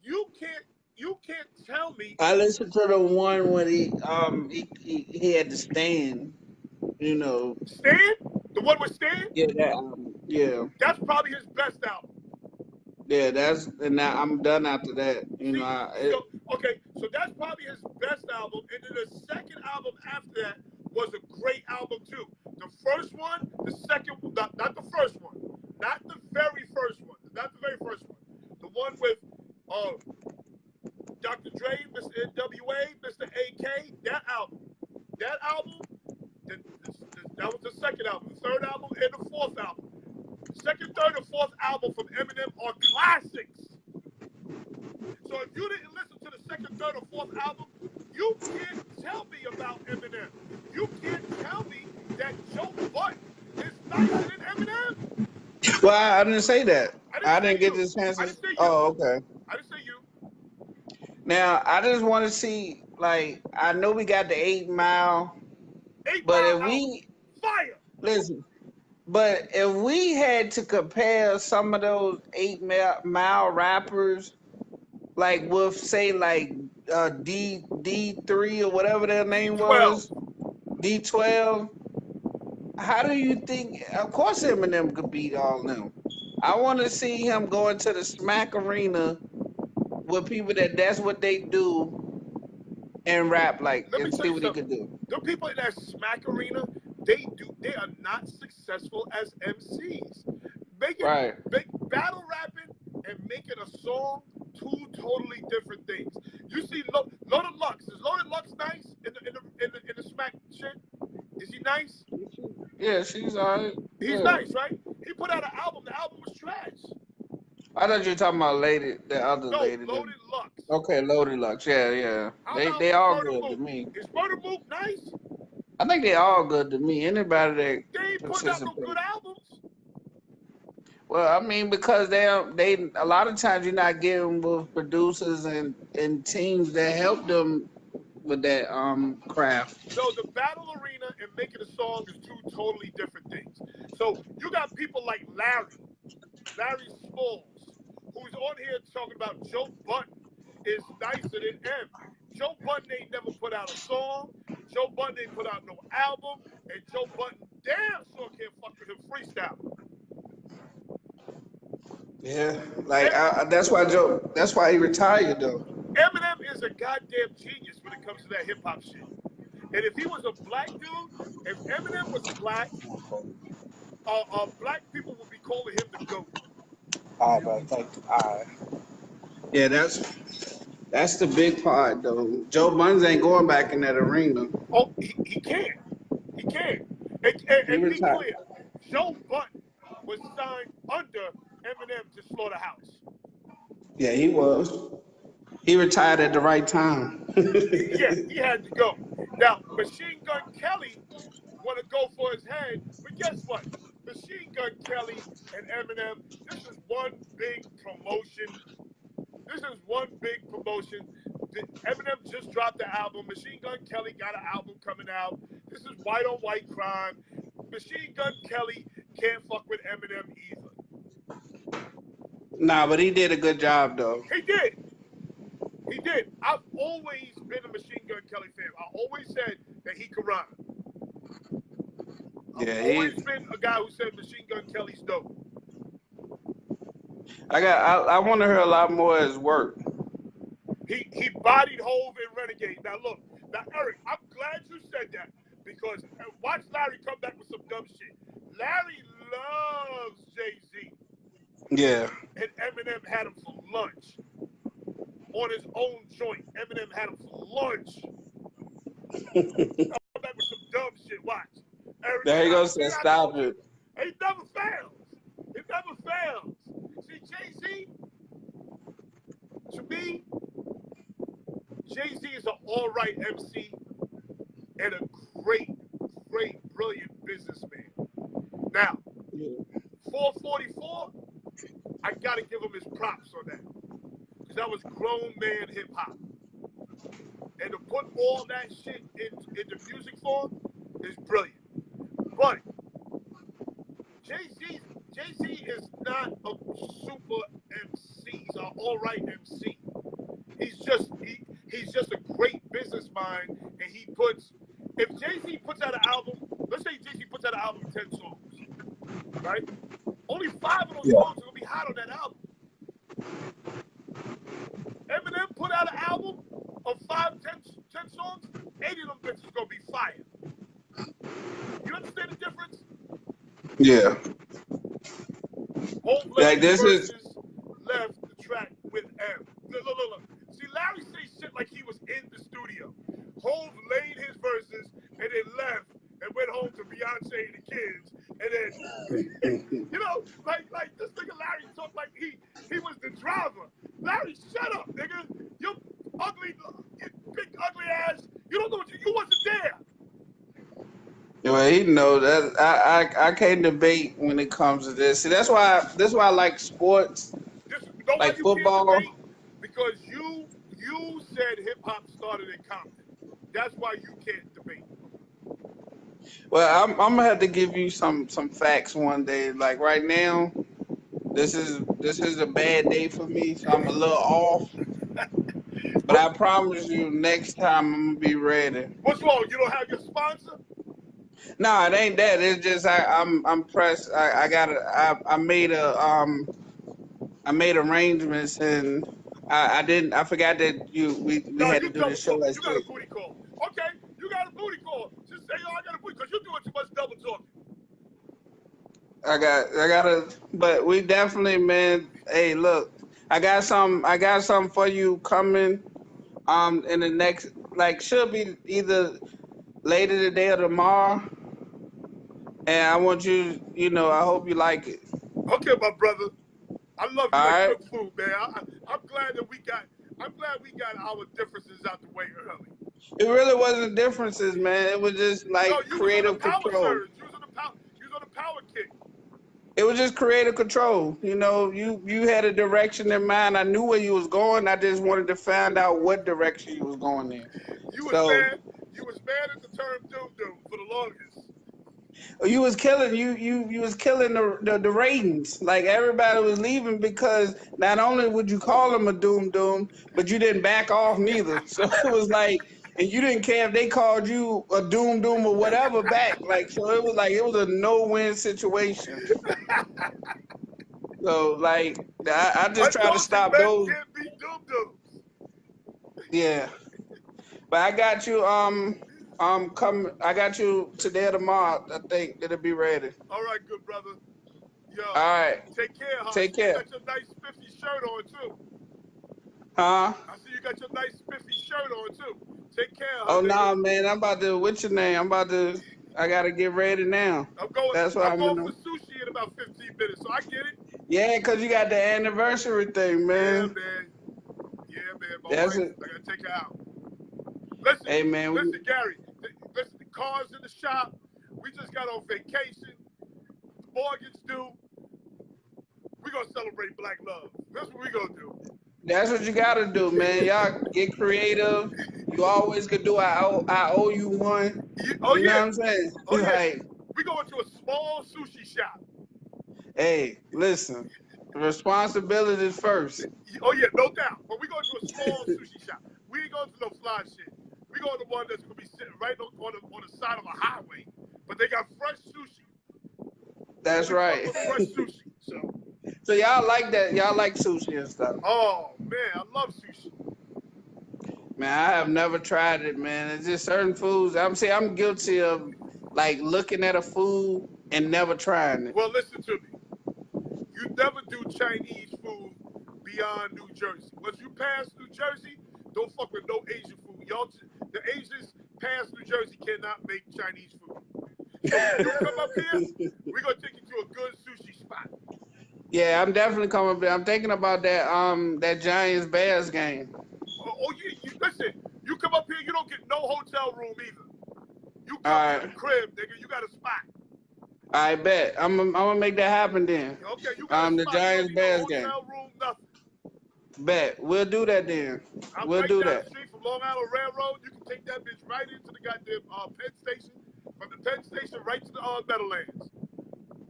you can't you can't tell me. I listened to the one when he had to stand. You know. Stan, the one with Stan, Yeah, that album. Yeah, that's probably his best album. yeah. That's and now I'm done after that. See, so okay, so that's probably his best album, and then the second album after that was a great album too. The first one, the second, not the first one, not the very first one, not the very first one, the one with uh, Dr. Dre, Mr. NWA, Mr. AK, that album, that was the second album, the third album, and the fourth album. Second, third, and fourth album from Eminem are classics. So if you didn't listen to the second, third, or fourth album, you can't tell me about Eminem. You can't tell me that Joe Budden is nicer than Eminem. Well, I didn't say that. I didn't I say didn't get you. the I chances. didn't say you. Oh, okay. I didn't say you. Now I just want to see. Like, I know we got the 8 Mile, Eight but Mile if album, we fire. listen, but if we had to compare some of those 8 Mile rappers, like with say like D3 or whatever their name D12. was, D12. How do you think? Of course, Eminem could beat all of them. I want to see him go into the Smack Arena with people that's what they do and rap like Let me and tell see you what he something. could do. The people in that smack arena, they are not successful as MCs. Making Right. battle rapping and making a song, two totally different things. You see Loaded Lux. Is Loaded Lux nice in the smack shit? Is he nice? Yeah, she's alright. He's Yeah. nice, right? He put out an album. The album was trash. I thought you were talking about lady, the other No, lady. Loaded Lux. Okay, Loaded Lux. Yeah, yeah. How They about all Murder good to Mook? me. Is Murder Mook nice? I think they all good to me. Anybody that They ain't putting out no good participate. albums. Well, I mean, because they a lot of times you're not getting with producers and teams that help them with that craft. No, the battle arena and making a song is two totally different things. So you got people like Larry Smalls, who's on here talking about Joe Budden is nicer than M. Joe Budden ain't never put out a song. Joe Budden ain't put out no album, and Joe Budden damn sure can't fuck with him freestyle. Yeah, like That's why he retired though. Eminem is a goddamn genius when it comes to that hip hop shit. And if he was a black dude, if Eminem was black, black people would be calling him the GOAT. All right, but thank you. All right. Yeah, that's the big part though. Joe Buns ain't going back in that arena. Oh, he can't. He can't. He And be retired. clear, Joe Budden was signed under Eminem to Slaughterhouse. Yeah, he was. He retired at the right time. Yeah, he had to go. Now, Machine Gun Kelly want to go for his head, but guess what? Machine Gun Kelly and Eminem, this is one big promotion. This is one big promotion. Eminem just dropped the album. Machine Gun Kelly got an album coming out. This is white on white crime. Machine Gun Kelly can't fuck with Eminem either. Nah, but he did a good job though. He did. He did. I've always been a Machine Gun Kelly fan. I always said that he could rhyme. I've always been a guy who said Machine Gun Kelly's dope. I want to hear a lot more of his work. He bodied Hove in Renegade. Now look, Eric, I'm glad you said that because watch Larry come back with some dumb shit. Larry loves Jay-Z. Yeah. And Eminem had him for lunch. On his own joint. Eminem had him for lunch. Come back with some dumb shit. Watch. Every There you go, time. See, said I stop told you. it. It never fails. It never fails. See, Jay-Z, to me, Jay-Z is an all-right MC and a great, brilliant businessman. Now, 444, I gotta give him his props on that. Because that was grown man hip-hop. And to put all that shit into music form is brilliant. But Jay-Z is not a super MC. He's an all-right MC. He's just a great business mind, and he puts. If Jay-Z puts out an album, let's say Jay-Z puts out an album of 10 songs, right? Only 5 of those songs are gonna be hot on that album. Eminem put out an album of 10 songs, 8 of them bitches gonna be fire. You understand the difference? Yeah. Hove Like Larry's this is verses left the track with M. Look. See, Larry say shit like he was in the studio. Hove laid his verses and then left and went home to Beyonce and the kids. And then, you know, like this nigga Larry talked like he was the driver. Larry, shut up, nigga. You ugly, you big ugly ass. You don't know what you wasn't there. well, he know that I can't debate when it comes to this. See, that's why I like sports, Know why like you can't football. debate? Because you said hip hop started in Compton. That's why you can't debate. Well, I'm gonna have to give you some facts one day. Like right now, this is a bad day for me, so I'm a little off. But I promise you, next time I'm gonna be ready. What's wrong? You don't have your sponsor? No, it ain't that. It's just I'm pressed. I made arrangements and I forgot that we No, had to you do the double show talking. at You got a 6. booty call. Okay, you got a booty call. Just say, I got a booty, because you're doing too much double talking. But we definitely, man. Hey, look, I got some for you coming. In the next, like, should be either later today or tomorrow. And I want you, I hope you like it. Okay, my brother. I love you All and right. cook food, man. I'm glad we got our differences out the way early. It really wasn't differences, man. It was just No, like you was on the creative power control. surge. You was on the power kick. It was just creative control. You had a direction in mind. I knew where you was going. I just wanted to find out what direction you was going in. You was So mad. You was mad at the term doom for the longest. you was killing you was killing the ratings. Like everybody was leaving because not only would you call them a doom, but you didn't back off neither. So it was like, and you didn't care if they called you a doom or whatever back. Like so, it was a no-win situation. So like I just try to Adulting stop men those. can't be doom. Yeah, but I got you. Come. I got you today or tomorrow. I think it'll be ready. All right, good brother. Yo, All right. take care, huh? Take You care. got your nice spiffy shirt on too. Huh? I see you got your nice spiffy shirt on too. Take care, huh? Oh no, nigga? nah, man! I'm about to. What's your name? I gotta get ready now. I'm going That's what I'm for gonna. sushi in about 15 minutes, so I get it. Yeah, cause you got the anniversary thing, Yeah, man. man. Yeah, man. My That's wife, it. I gotta take her out. Hey, man. Listen, Gary. Listen, the car's in the shop. We just got on vacation. The mortgage due. We gonna celebrate Black love. That's what we gonna do. That's what you gotta do, man. Y'all get creative. You always could do. I owe you one. Oh You know yeah. what I'm saying? Oh yeah. Like, We going to a small sushi shop. hey, listen. Responsibilities first. Oh yeah, no doubt. But we going to a small sushi shop. We ain't going to no fly shit. We going to one that's gonna be sitting right on the side of a highway. But they got fresh sushi. That's right. Fresh sushi. So y'all like that? Y'all like sushi and stuff? Oh man, I love sushi. Man, I have never tried it, man. It's just certain foods. I'm guilty of like looking at a food and never trying it. Well, listen to me. You never do Chinese food beyond New Jersey. Once you pass New Jersey, don't fuck with no Asian food. Y'all, the Asians, past New Jersey cannot make Chinese food. So when you come up here, we're gonna take you to a good sushi spot. Yeah, I'm definitely coming there. I'm thinking about that Giants Bears game. You listen. You come up here, you don't get no hotel room either. You All come to the right, crib, nigga. You got a spot. I bet I'm gonna make that happen then. Okay, you got a The spot. You don't Giants need no Bears game. hotel room, nothing. Bet we'll do that then. I'm We'll right do down the that. street from Long Island Railroad. You can take that bitch right into the goddamn Penn Station. From the Penn Station right to the Meadowlands.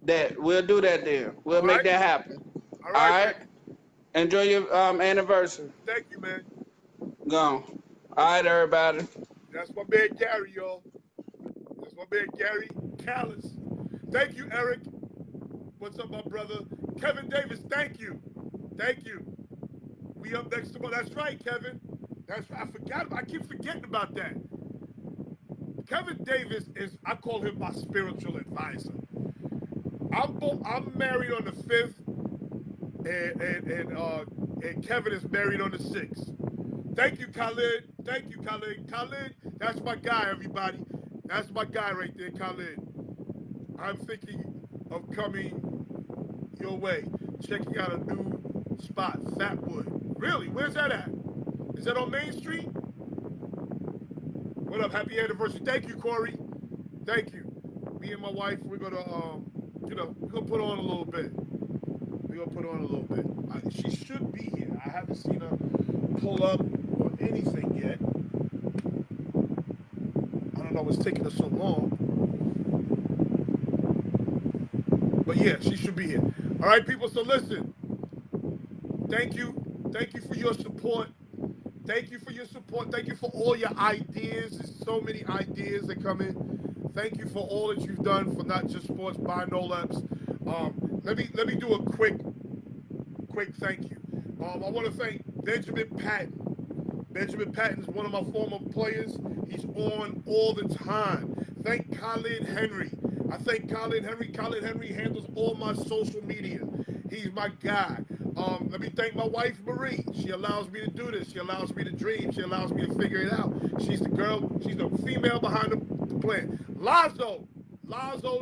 That we'll do that then. All We'll make right? that happen. All All right, right. baby. Enjoy your anniversary. Thank you, man. Gone. All right, everybody. That's my man Gary, y'all. That's my man Gary Callis. Thank you, Eric. What's up, my brother? Kevin Davis, thank you. Thank you. We up next tomorrow. That's right, Kevin. That's right. I forgot. I keep forgetting about that. Kevin Davis is, I call him my spiritual advisor. I'm married on the 5th, and Kevin is married on the 6th. Thank you, Khalid. Thank you, Khalid. Khalid, that's my guy, everybody. That's my guy right there, Khalid. I'm thinking of coming your way, checking out a new spot, Fatwood. Really? Where's that at? Is that on Main Street? What up? Happy anniversary. Thank you, Corey. Thank you. Me and my wife, we're gonna, we're gonna put on a little bit. We're gonna put on a little bit. She should be here. I haven't seen her pull up or anything yet. I don't know what's taking her so long. But yeah, she should be here. All right, people. So listen. Thank you. Thank you for your support. Thank you for your support. Thank you for all your ideas. There's so many ideas that come in. Thank you for all that you've done for Not Just Sports by No Laps. Let me do a quick thank you. I want to thank Benjamin Patton. Benjamin Patton is one of my former players. He's on all the time. Thank Colin Henry. I thank Colin Henry. Colin Henry handles all my social media. He's my guy. Let me thank my wife, Marie. She allows me to do this. She allows me to dream. She allows me to figure it out. She's the girl. She's the female behind the plan. Lazo,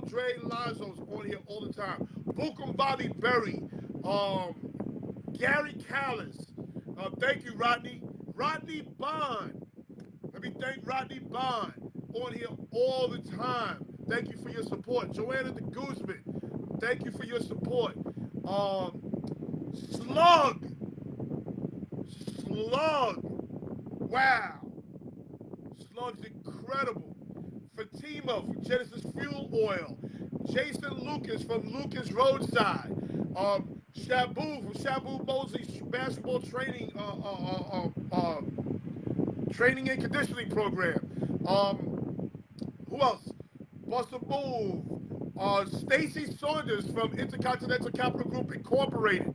Dre Lazo's on here all the time. Bukum Bali Berry. Gary Callis. Thank you, Rodney. Rodney Bond. Let me thank Rodney Bond on here all the time. Thank you for your support. Joanna de Guzman. Thank you for your support. Slug. Wow. Slug's incredible. Fatima from Genesis Fuel Oil. Jason Lucas from Lucas Roadside. Shabu from Shabu Mosley's basketball training training and conditioning program. Who else? Buster Move. Stacy Saunders from Intercontinental Capital Group Incorporated.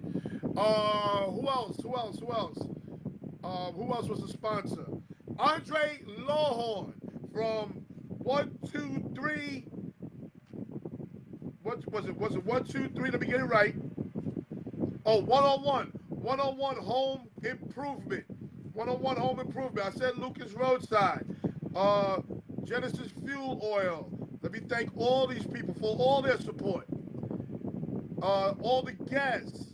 Who else? Who else was a sponsor? Andre Lawhorn from 123. What was it? Was it 123? Let me get it right. Oh, 101. 101 Home Improvement. 101 Home Improvement. I said Lucas Roadside. Genesis Fuel Oil. Let me thank all these people for all their support. All the guests.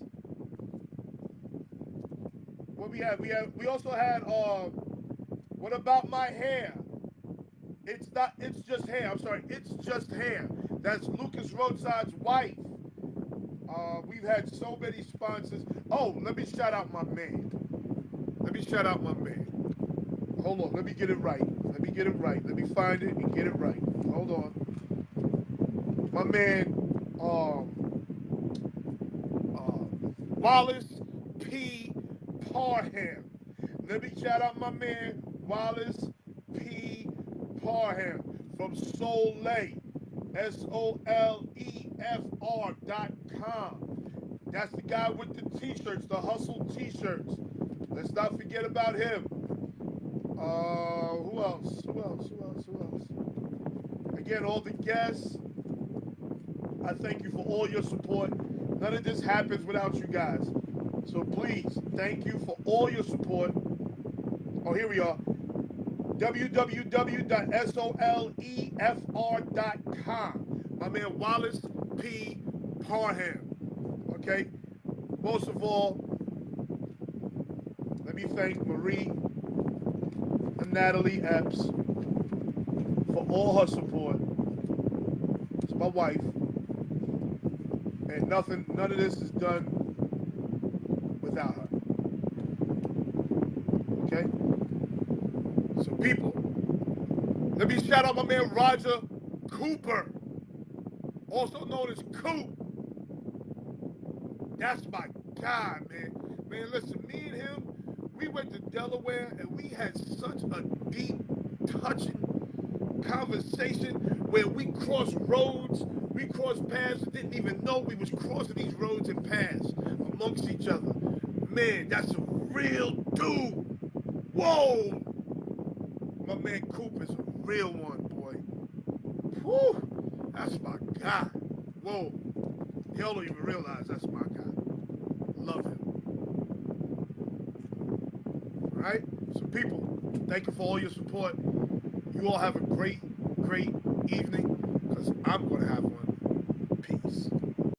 What we also had what about my hair? It's just hair. I'm sorry, it's just hair. That's Lucas Roadside's wife. We've had so many sponsors. Oh, let me shout out my man. Hold on, let me get it right. Let me find it and get it right. Hold on. My man, Wallace P. Parham. Let me shout out my man, Wallace P. Parham from Soleil, SOLEFR.com. That's the guy with the t-shirts, the Hustle t-shirts. Let's not forget about him. Who else? Again, all the guests, I thank you for all your support. None of this happens without you guys. So please, thank you for all your support. Oh, here we are. www.solefr.com. My man Wallace P. Parham. Okay? Most of all, let me thank Marie and Natalie Epps for all her support. It's my wife. And none of this is done without her. Okay? So people, let me shout out my man Roger Cooper, also known as Coop. That's my guy, man. Man, listen, me and him, we went to Delaware and we had such a deep, touching conversation where we crossed roads, we crossed paths and didn't even know we was crossing these roads and paths amongst each other. Man, that's a real dude. Whoa! My man Coop is a real one, boy. Whew! That's my guy. Whoa. Y'all don't even realize that's my guy. Love him. Alright? So people, thank you for all your support. You all have a great, great evening, because I'm going to have one.